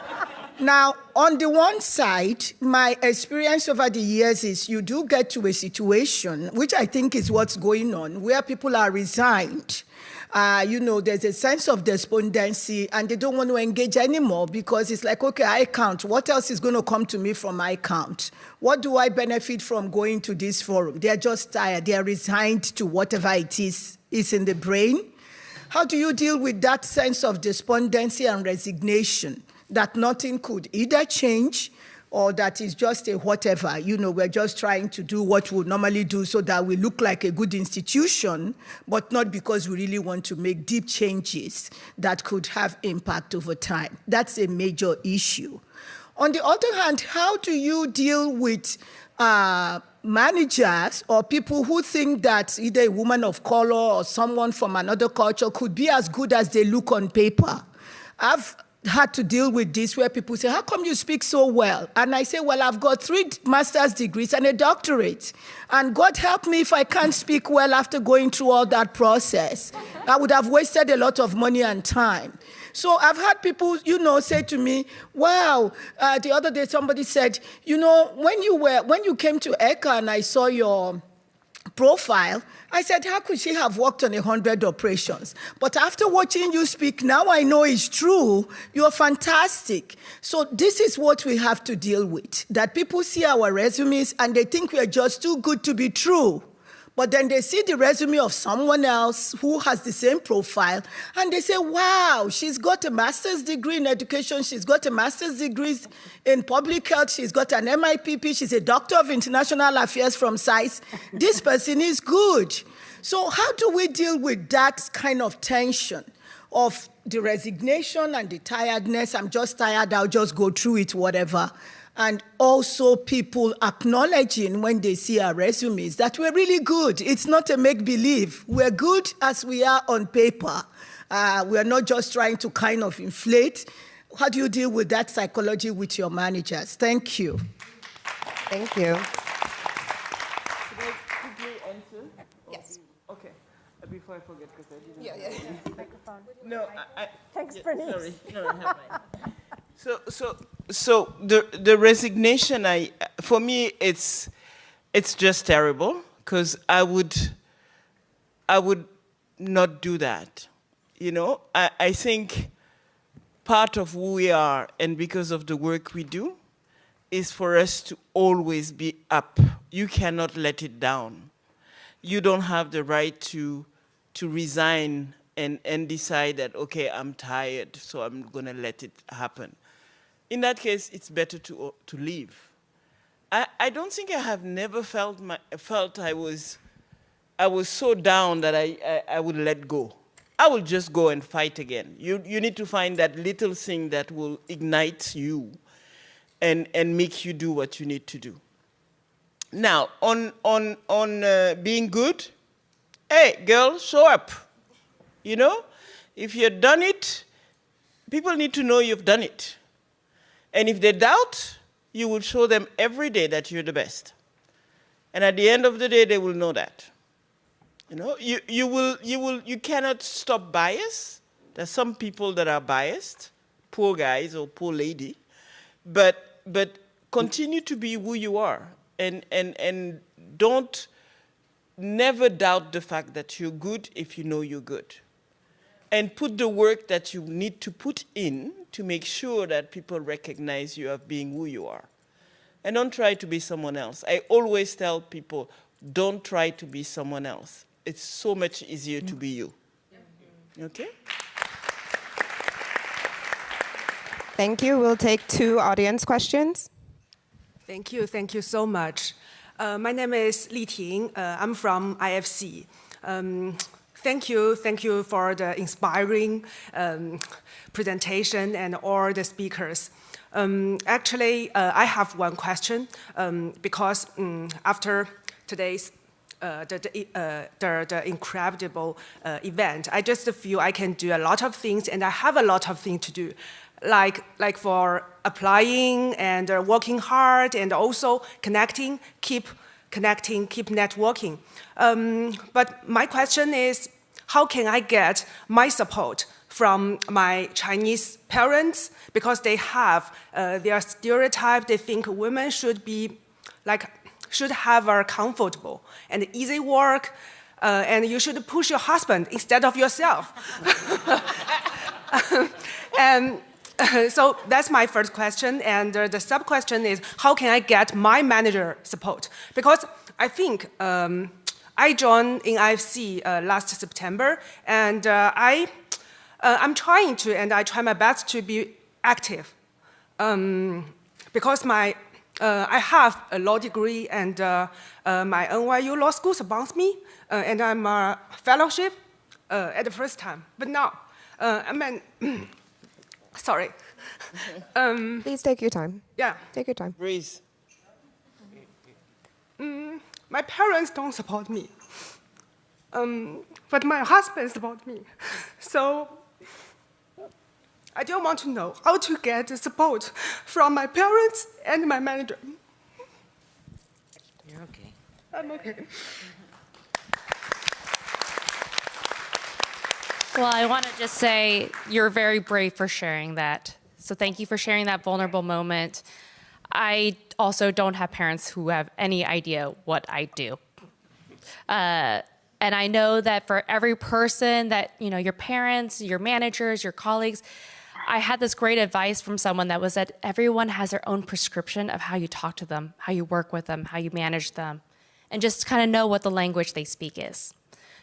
Now, on the one side, my experience over the years is you do get to a situation, which I think is what's going on, where people are resigned. There's a sense of despondency, and they don't want to engage anymore, because it's like, okay, I count. What else is going to come to me from my count? What do I benefit from going to this forum? They're just tired. They're resigned to whatever it is in the brain. How do you deal with that sense of despondency and resignation, that nothing could either change, or that is just a whatever? We're just trying to do what we normally do so that we look like a good institution, but not because we really want to make deep changes that could have impact over time. That's a major issue. On the other hand, how do you deal with managers or people who think that either a woman of color or someone from another culture could be as good as they look on paper? I've had to deal with this, where people say, how come you speak so well? And I say, well, I've got 3 master's degrees and a doctorate. And God help me if I can't speak well after going through all that process. I would have wasted a lot of money and time. So I've had people, say to me, wow, the other day somebody said, when you came to ECA and I saw your profile, I said, how could she have worked on 100 operations? But after watching you speak, now I know it's true. You're fantastic. So this is what we have to deal with, that people see our resumes and they think we are just too good to be true. But then they see the resume of someone else who has the same profile, and they say, wow, she's got a master's degree in education, she's got a master's degree in public health, she's got an MIPP, she's a doctor of international affairs from SAIS. This person is good. So how do we deal with that kind of tension of the resignation and the tiredness? I'm just tired, I'll just go through it, whatever. and also people acknowledging when they see our resumes that we're really good. It's not a make-believe. We're good as we are on paper. We're not just trying to kind of inflate. How do you deal with that psychology with your managers? Thank you. Thank you. Should I quickly answer? Yes. Okay. Before I forget, because I didn't. Yeah. Microphone. No, Thanks, yeah, Bernice. sorry. No, I have mine. So the resignation, for me, it's just terrible, because I would not do that. You know, I think part of who we are, and because of the work we do, is for us to always be up. You cannot let it down. You don't have the right to resign and decide that, okay, I'm tired, so I'm gonna let it happen. In that case, it's better to leave. I don't think I have never felt I was so down that I would let go. I will just go and fight again. You need to find that little thing that will ignite you and make you do what you need to do. Now, on being good, hey, girl, show up. You know, if you've done it, people need to know you've done it. And if they doubt, you will show them every day that you're the best. And at the end of the day, they will know that. You know, you cannot stop bias. There's some people that are biased, poor guys or poor lady, but continue to be who you are, and don't never doubt the fact that you're good if you know you're good. And put the work that you need to put in to make sure that people recognize you as being who you are. And don't try to be someone else. I always tell people, don't try to be someone else. It's so much easier to be you. Okay? Thank you. We'll take 2 audience questions. Thank you so much. My name is Li Ting. I'm from IFC. Thank you for the inspiring presentation and all the speakers. Actually, I have one question because after today's the incredible event, I just feel I can do a lot of things, and I have a lot of things to do, like for applying and working hard, and also keep networking. But my question is, how can I get my support from my Chinese parents, because they have their stereotype. They think women should have a comfortable and easy work, and you should push your husband instead of yourself. And so that's my first question. And the sub-question is, how can I get my manager support? Because I think I joined in IFC last September, and I'm trying to, and I try my best to be active. Because I have a law degree, and my NYU law school sponsors me, and I'm a fellowship at the first time. But now, sorry. Please take your time. Yeah. Take your time. Breathe. My parents don't support me, but my husband supports me. So I just want to know how to get the support from my parents and my manager. You're okay. I'm okay. Well, I want to just say you're very brave for sharing that. So thank you for sharing that vulnerable moment. I also don't have parents who have any idea what I do. And I know that for every person that, your parents, your managers, your colleagues, I had this great advice from someone that was that everyone has their own prescription of how you talk to them, how you work with them, how you manage them, and just kind of know what the language they speak is.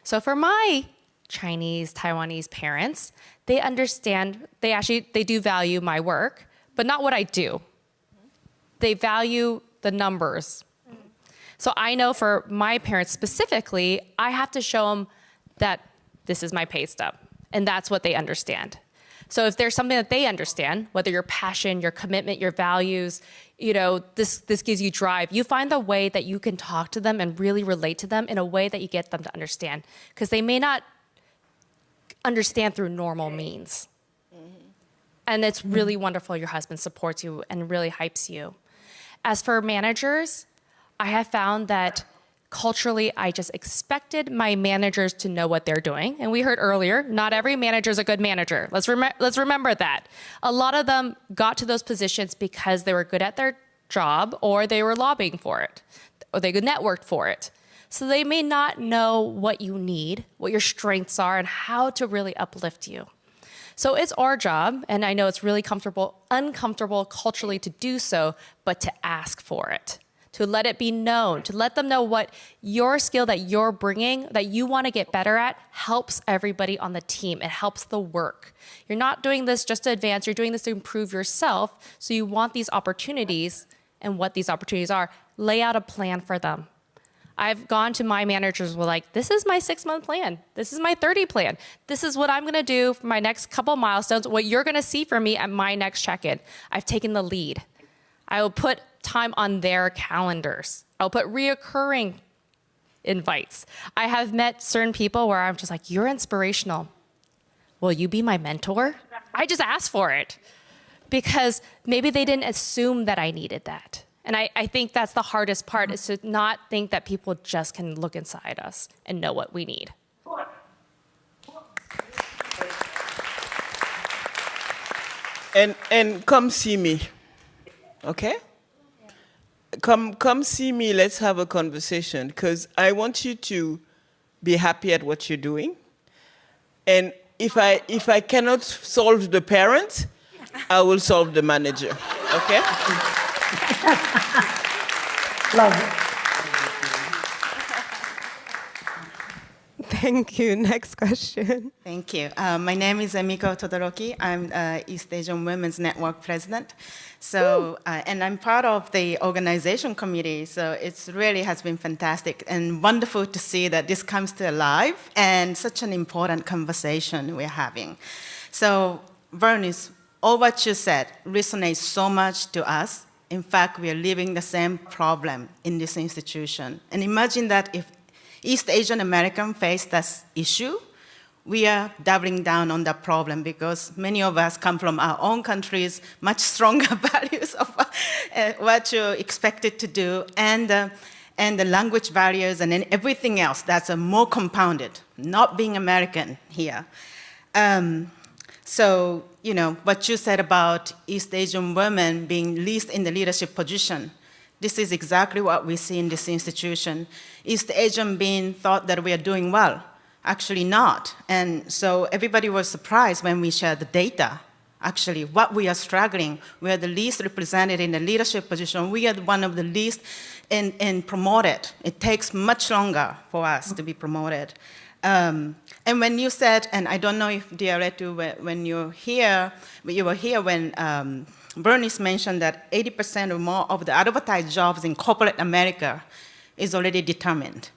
So for my Chinese, Taiwanese parents, they understand, they do value my work, but not what I do. They value the numbers. So I know for my parents specifically, I have to show them that this is my pay stub, and that's what they understand. So if there's something that they understand, whether your passion, your commitment, your values, this gives you drive. You find the way that you can talk to them and really relate to them in a way that you get them to understand, because they may not understand through normal means. And it's really wonderful your husband supports you and really hypes you. As for managers, I have found that culturally, I just expected my managers to know what they're doing. And we heard earlier, not every manager is a good manager. Let's remember that. A lot of them got to those positions because they were good at their job, or they were lobbying for it, or they networked for it. So they may not know what you need, what your strengths are, and how to really uplift you. So it's our job, and I know it's really uncomfortable culturally to do so, but to ask for it, to let it be known, to let them know what your skill that you're bringing, that you want to get better at, helps everybody on the team. It helps the work. You're not doing this just to advance, you're doing this to improve yourself, so you want these opportunities, and what these opportunities are, lay out a plan for them. I've gone to my managers with like, this is my 6-month plan. This is my 30 plan. This is what I'm gonna do for my next couple milestones, what you're gonna see from me at my next check-in. I've taken the lead. I will put time on their calendars. I'll put reoccurring invites. I have met certain people where I'm just like, you're inspirational. Will you be my mentor? I just asked for it because maybe they didn't assume that I needed that. And I think that's the hardest part, is to not think that people just can look inside us and know what we need. And come see me, okay? Come see me, let's have a conversation, because I want you to be happy at what you're doing. And if I cannot solve the parent, I will solve the manager, okay? Love it. Thank you. Next question. Thank you. My name is Emiko Todoroki. I'm East Asian Women's Network President. So, and I'm part of the organization committee. So it really has been fantastic and wonderful to see that this comes to life and such an important conversation we're having. So, Bernice, all what you said resonates so much to us. In fact, we are living the same problem in this institution. And imagine that if East Asian Americans face that issue, we are doubling down on that problem, because many of us come from our own countries, much stronger values of what you're expected to do, and the language barriers and then everything else that's more compounded, not being American here. So, what you said about East Asian women being least in the leadership position, this is exactly what we see in this institution. East Asian being thought that we are doing well, actually not. And so everybody was surprised when we shared the data. Actually, what we are struggling, we are the least represented in the leadership position. We are one of the least in promoted. It takes much longer for us to be promoted. And when you said, and I don't know if Diaretu, when you were here when Bernice mentioned that 80% or more of the advertised jobs in corporate America is already determined.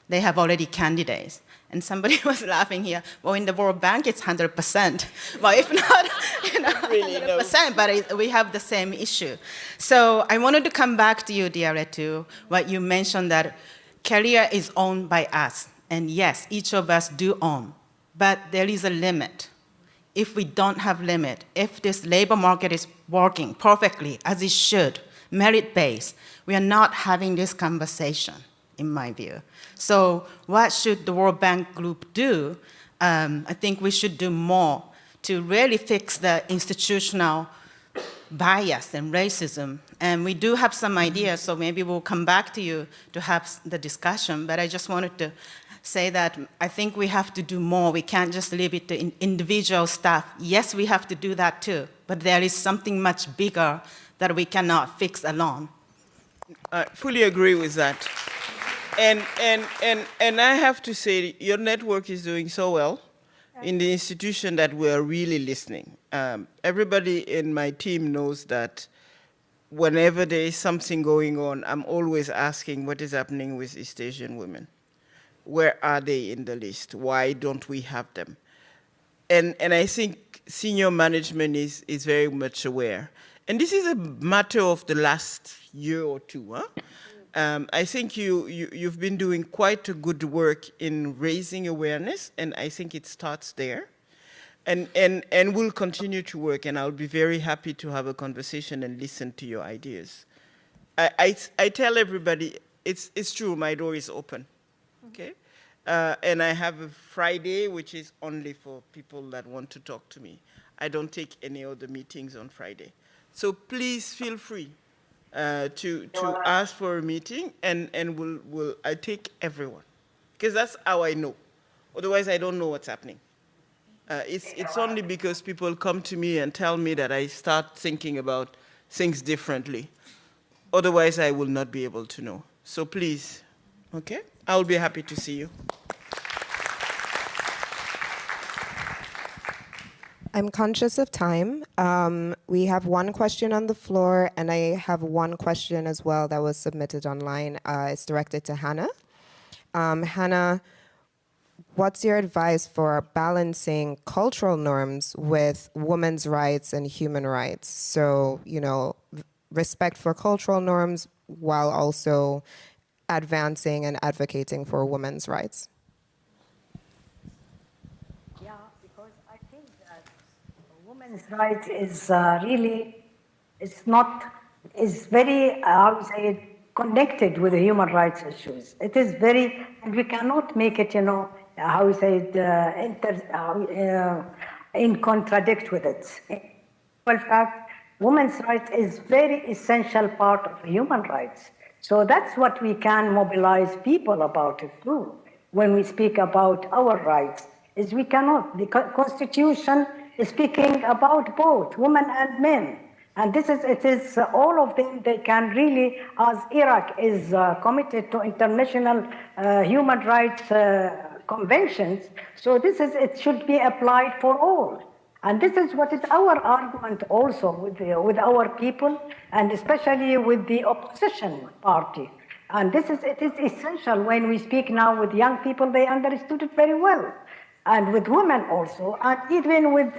They have already candidates. And somebody was laughing here, well, in the World Bank, it's 100%. Well, if not, really 100%, but we have the same issue. So I wanted to come back to you, Diaretu, what you mentioned, that career is owned by us. And yes, each of us do own, but there is a limit. If we don't have limit, if this labor market is working perfectly as it should, merit-based, we are not having this conversation, in my view. So what should the World Bank Group do? I think we should do more to really fix the institutional bias and racism. And we do have some ideas, so maybe we'll come back to you to have the discussion, but I just wanted to say that I think we have to do more. We can't just leave it to individual staff. Yes, we have to do that too, but there is something much bigger that we cannot fix alone. I fully agree with that. And I have to say, your network is doing so well in the institution that we are really listening. Everybody in my team knows that whenever there is something going on, I'm always asking what is happening with East Asian women. Where are they in the list? Why don't we have them? And I think senior management is very much aware. and this is a matter of the last year or two, huh? I think you've been doing quite a good work in raising awareness, and I think it starts there. And we'll continue to work, and I'll be very happy to have a conversation and listen to your ideas. I tell everybody, it's true, my door is open, okay? And I have a Friday, which is only for people that want to talk to me. I don't take any other meetings on Friday. So please feel free to ask for a meeting, and I take everyone, because that's how I know. Otherwise, I don't know what's happening. It's only because people come to me and tell me that I start thinking about things differently. Otherwise, I will not be able to know. So please, okay? I'll be happy to see you. I'm conscious of time. We have one question on the floor, and I have one question as well that was submitted online. It's directed to Hannah. Hannah, what's your advice for balancing cultural norms with women's rights and human rights? So, respect for cultural norms while also advancing and advocating for women's rights. Yeah, because I think that women's rights is really, is very, how to say it, connected with the human rights issues. It is very, and we cannot make it, how we say it, in contradict with it. In fact, women's rights is very essential part of human rights. So that's what we can mobilize people about it too. When we speak about our rights, is we cannot, the Constitution is speaking about both women and men. And it is all of them, they can really, as Iraq is committed to international human rights conventions, so it should be applied for all. And this is what is our argument also with our people, and especially with the opposition party. And it is essential when we speak now with young people, they understood it very well. And with women also, and even with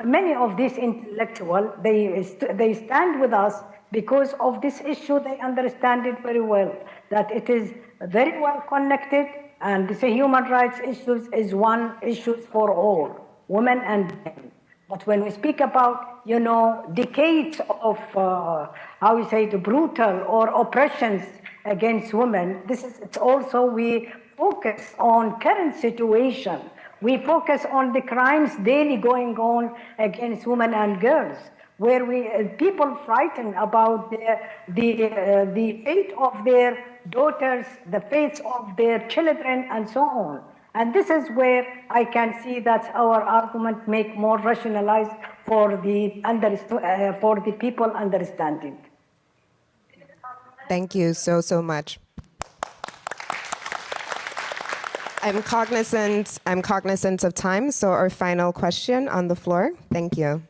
many of these intellectuals, they stand with us because of this issue. They understand it very well, that it is very well connected, and the human rights issues is one issue for all, women and men. But when we speak about, decades of, how we say, the brutal or oppressions against women, it's also we focus on current situation. We focus on the crimes daily going on against women and girls, where people frightened about the fate of their daughters, the fates of their children, and so on. And this is where I can see that our argument make more rationalized for the people understanding. Thank you so much. I'm cognizant of time, so our final question on the floor. Thank you.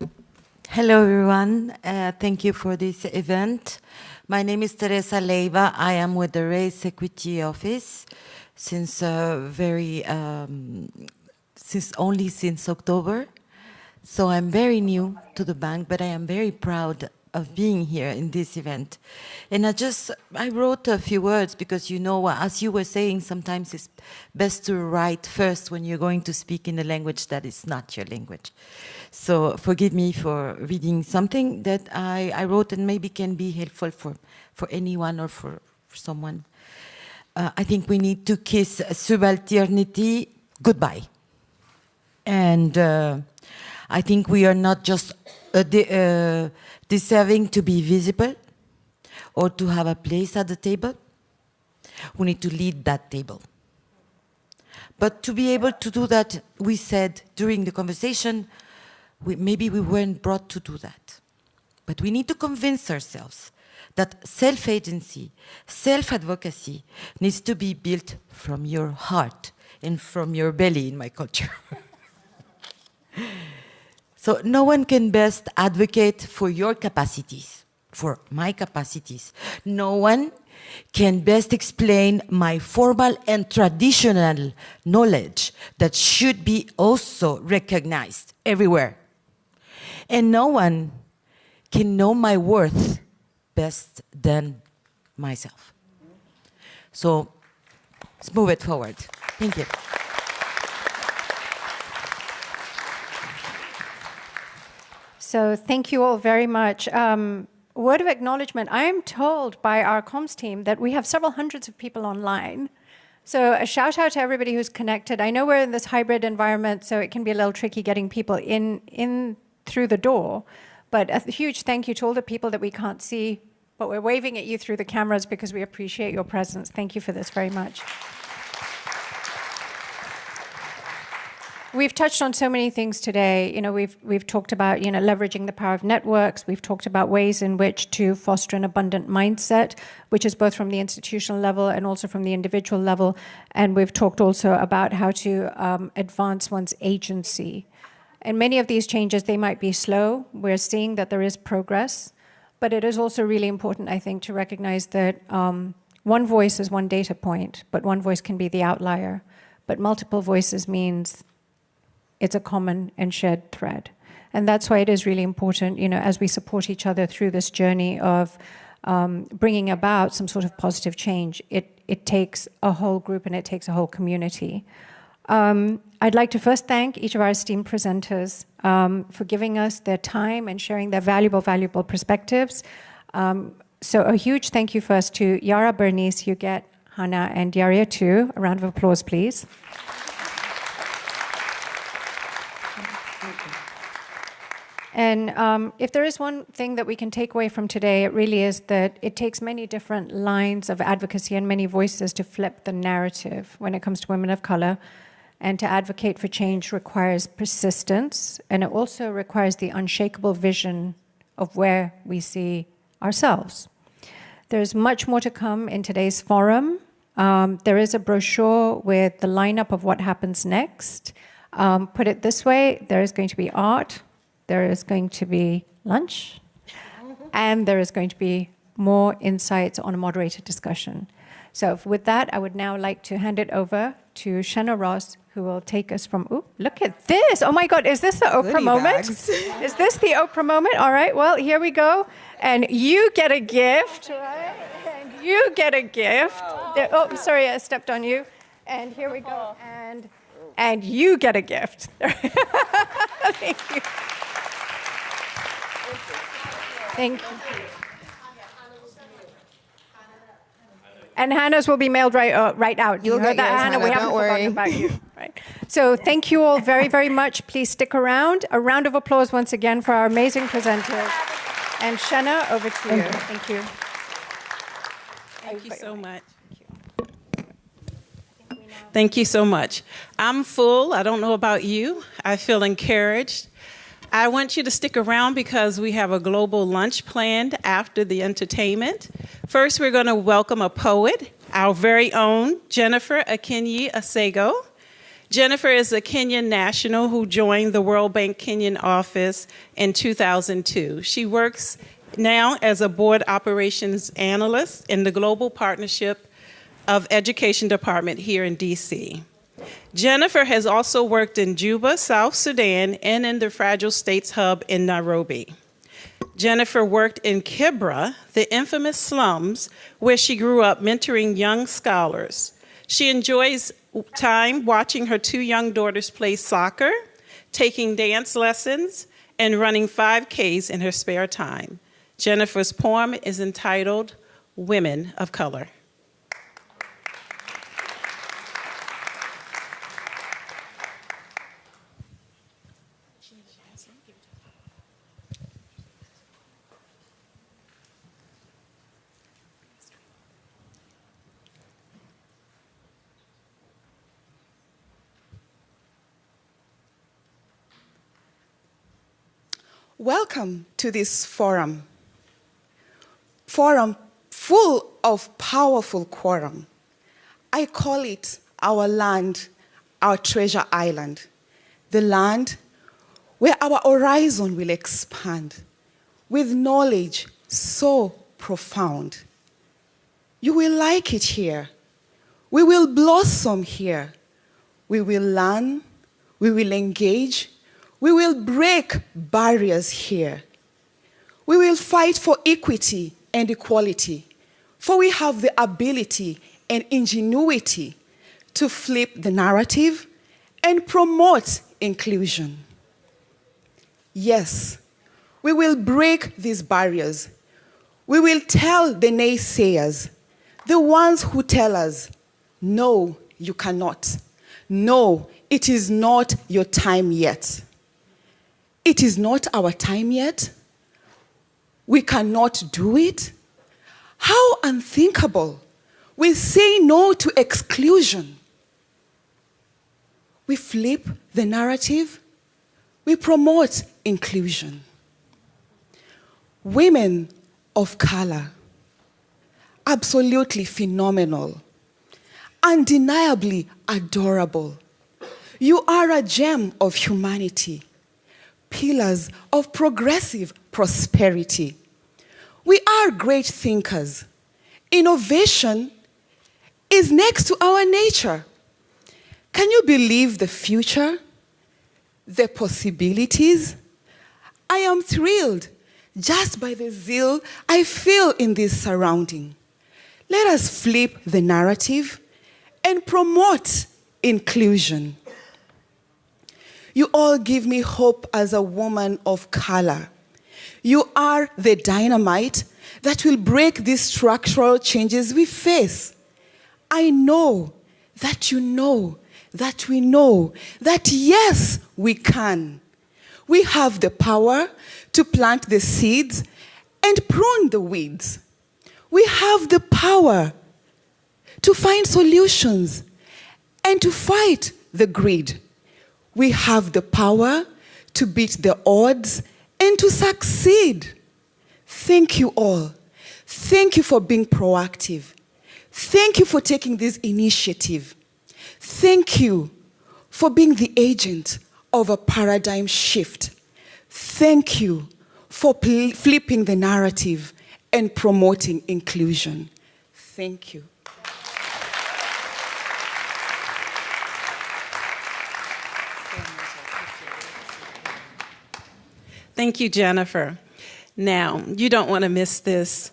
Hello, everyone. Thank you for this event. My name is Teresa Leiva. I am with the Race Equity Office since since October. So I'm very new to the bank, but I am very proud of being here in this event. And I wrote a few words because, as you were saying, sometimes it's best to write first when you're going to speak in a language that is not your language. So forgive me for reading something that I wrote and maybe can be helpful for anyone or for someone. I think we need to kiss subalternity goodbye. And I think we are not just deserving to be visible or to have a place at the table. We need to lead that table. But to be able to do that, we said during the conversation, maybe we weren't brought to do that. But we need to convince ourselves that self-agency, self-advocacy needs to be built from your heart and from your belly in my culture. So no one can best advocate for your capacities, for my capacities. No one can best explain my formal and traditional knowledge that should be also recognized everywhere. And no one can know my worth best than myself. So let's move it forward. Thank you. So thank you all very much. Word of acknowledgement. I am told by our comms team that we have several hundreds of people online. So a shout out to everybody who's connected. I know we're in this hybrid environment, so it can be a little tricky getting people in through the door. But a huge thank you to all the people that we can't see, but we're waving at you through the cameras because we appreciate your presence. Thank you for this very much. We've touched on so many things today. You know, we've talked about, leveraging the power of networks. We've talked about ways in which to foster an abundant mindset, which is both from the institutional level and also from the individual level. And we've talked also about how to advance one's agency. And many of these changes, they might be slow. We're seeing that there is progress. But it is also really important, I think, to recognize that one voice is one data point, but one voice can be the outlier. But multiple voices means it's a common and shared thread. And that's why it is really important, as we support each other through this journey of bringing about some sort of positive change, it takes a whole group and it takes a whole community. I'd like to first thank each of our esteemed presenters for giving us their time and sharing their valuable perspectives. So a huge thank you first to Yara, Bernice, Huguette, Hannah, and Yaria too. A round of applause, please. And if there is one thing that we can take away from today, it really is that it takes many different lines of advocacy and many voices to flip the narrative when it comes to women of color. And to advocate for change requires persistence, and it also requires the unshakable vision of where we see ourselves. There's much more to come in today's forum. There is a brochure with the lineup of what happens next. Put it this way, there is going to be art, there is going to be lunch, and there is going to be more insights on a moderated discussion. So with that, I would now like to hand it over to Shanna Ross, who will take us from, look at this. Oh my God, is this the Oprah moment? Is this the Oprah moment? All right, well, here we go. And you get a gift, right? And you get a gift. Oh, sorry, I stepped on you. And here we go. And you get a gift. Thank you. Thank you. And Hannah's will be mailed right out. You'll get that, yours, Hannah. We Hannah, haven't don't worry. forgotten about you. Right. So thank you all very, very much. Please stick around. A round of applause once again for our amazing presenters. And Shanna, over to you. Thank you. Thank you so much. Thank you so much. I'm full. I don't know about you. I feel encouraged. I want you to stick around because we have a global lunch planned after the entertainment. First, we're going to welcome a poet, our very own Jennifer Akinyi Asego. Jennifer is a Kenyan national who joined the World Bank Kenyan office in 2002. She works now as a board operations analyst in the Global Partnership of Education Department here in DC. Jennifer has also worked in Juba, South Sudan, and in the Fragile States Hub in Nairobi. Jennifer worked in Kibra, the infamous slums, where she grew up mentoring young scholars. She enjoys time watching her two young daughters play soccer, taking dance lessons, and running 5Ks in her spare time. Jennifer's poem is entitled Women of Color. Welcome to this forum full of powerful quorum. I call it our land, our treasure island, the land where our horizon will expand with knowledge so profound. You will like it here. We will blossom here. We will learn, we will engage, we will break barriers here. We will fight for equity and equality, for we have the ability and ingenuity to flip the narrative and promote inclusion. Yes, we will break these barriers. We will tell the naysayers, the ones who tell us, no, you cannot. No, it is not your time yet. It is not our time yet. We cannot do it. How unthinkable. We say no to exclusion. We flip the narrative. We promote inclusion. Women of color, absolutely phenomenal, undeniably adorable. You are a gem of humanity, pillars of progressive prosperity. We are great thinkers. Innovation is next to our nature. Can you believe the future? The possibilities? I am thrilled just by the zeal I feel in this surrounding. Let us flip the narrative and promote inclusion. You all give me hope as a woman of color. You are the dynamite that will break these structural changes we face. I know that you know that we know that yes, we can. We have the power to plant the seeds and prune the weeds. We have the power to find solutions and to fight the greed. We have the power to beat the odds and to succeed. Thank you all. Thank you for being proactive. Thank you for taking this initiative. Thank you for being the agent of a paradigm shift. Thank you for flipping the narrative and promoting inclusion. Thank you. Thank you, Jennifer. Now, you don't want to miss this.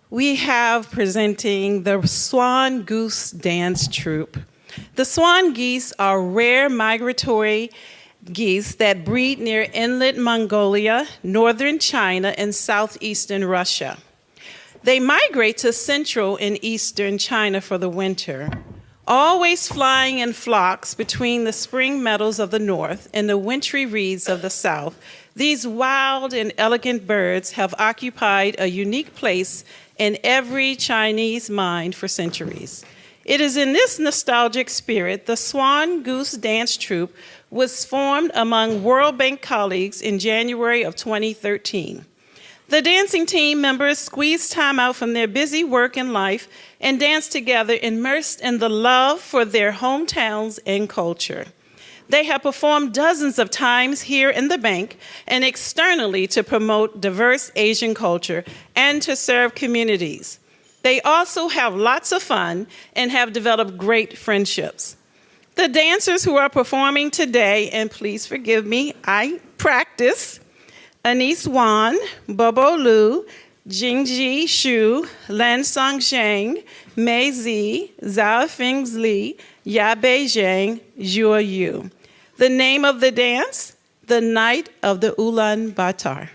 We have presenting the Swan Goose Dance Troupe. The swan geese are rare migratory geese that breed near inland Mongolia, northern China, and southeastern Russia. They migrate to central and eastern China for the winter, always flying in flocks between the spring meadows of the north and the wintry reeds of the south. These wild and elegant birds have occupied a unique place in every Chinese mind for centuries. It is in this nostalgic spirit the Swan Goose Dance Troupe was formed among World Bank colleagues in January of 2013. The dancing team members squeezed time out from their busy work and life and danced together, immersed in the love for their hometowns and culture. They have performed dozens of times here in the bank and externally to promote diverse Asian culture and to serve communities. They also have lots of fun and have developed great friendships. The dancers who are performing today, and please forgive me, I practice, Anise Wan, Bobo Lu, Jingji Xu, Lan Song Zhang, Mei Zi, Zhao Fings Li, Yabe Zhang, Zhuo Yu. The name of the dance, The Night of the Ulaanbaatar.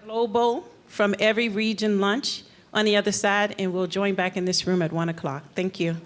Global from every region lunch on the other side, and we'll join back in this room at 1 o'clock. Thank you.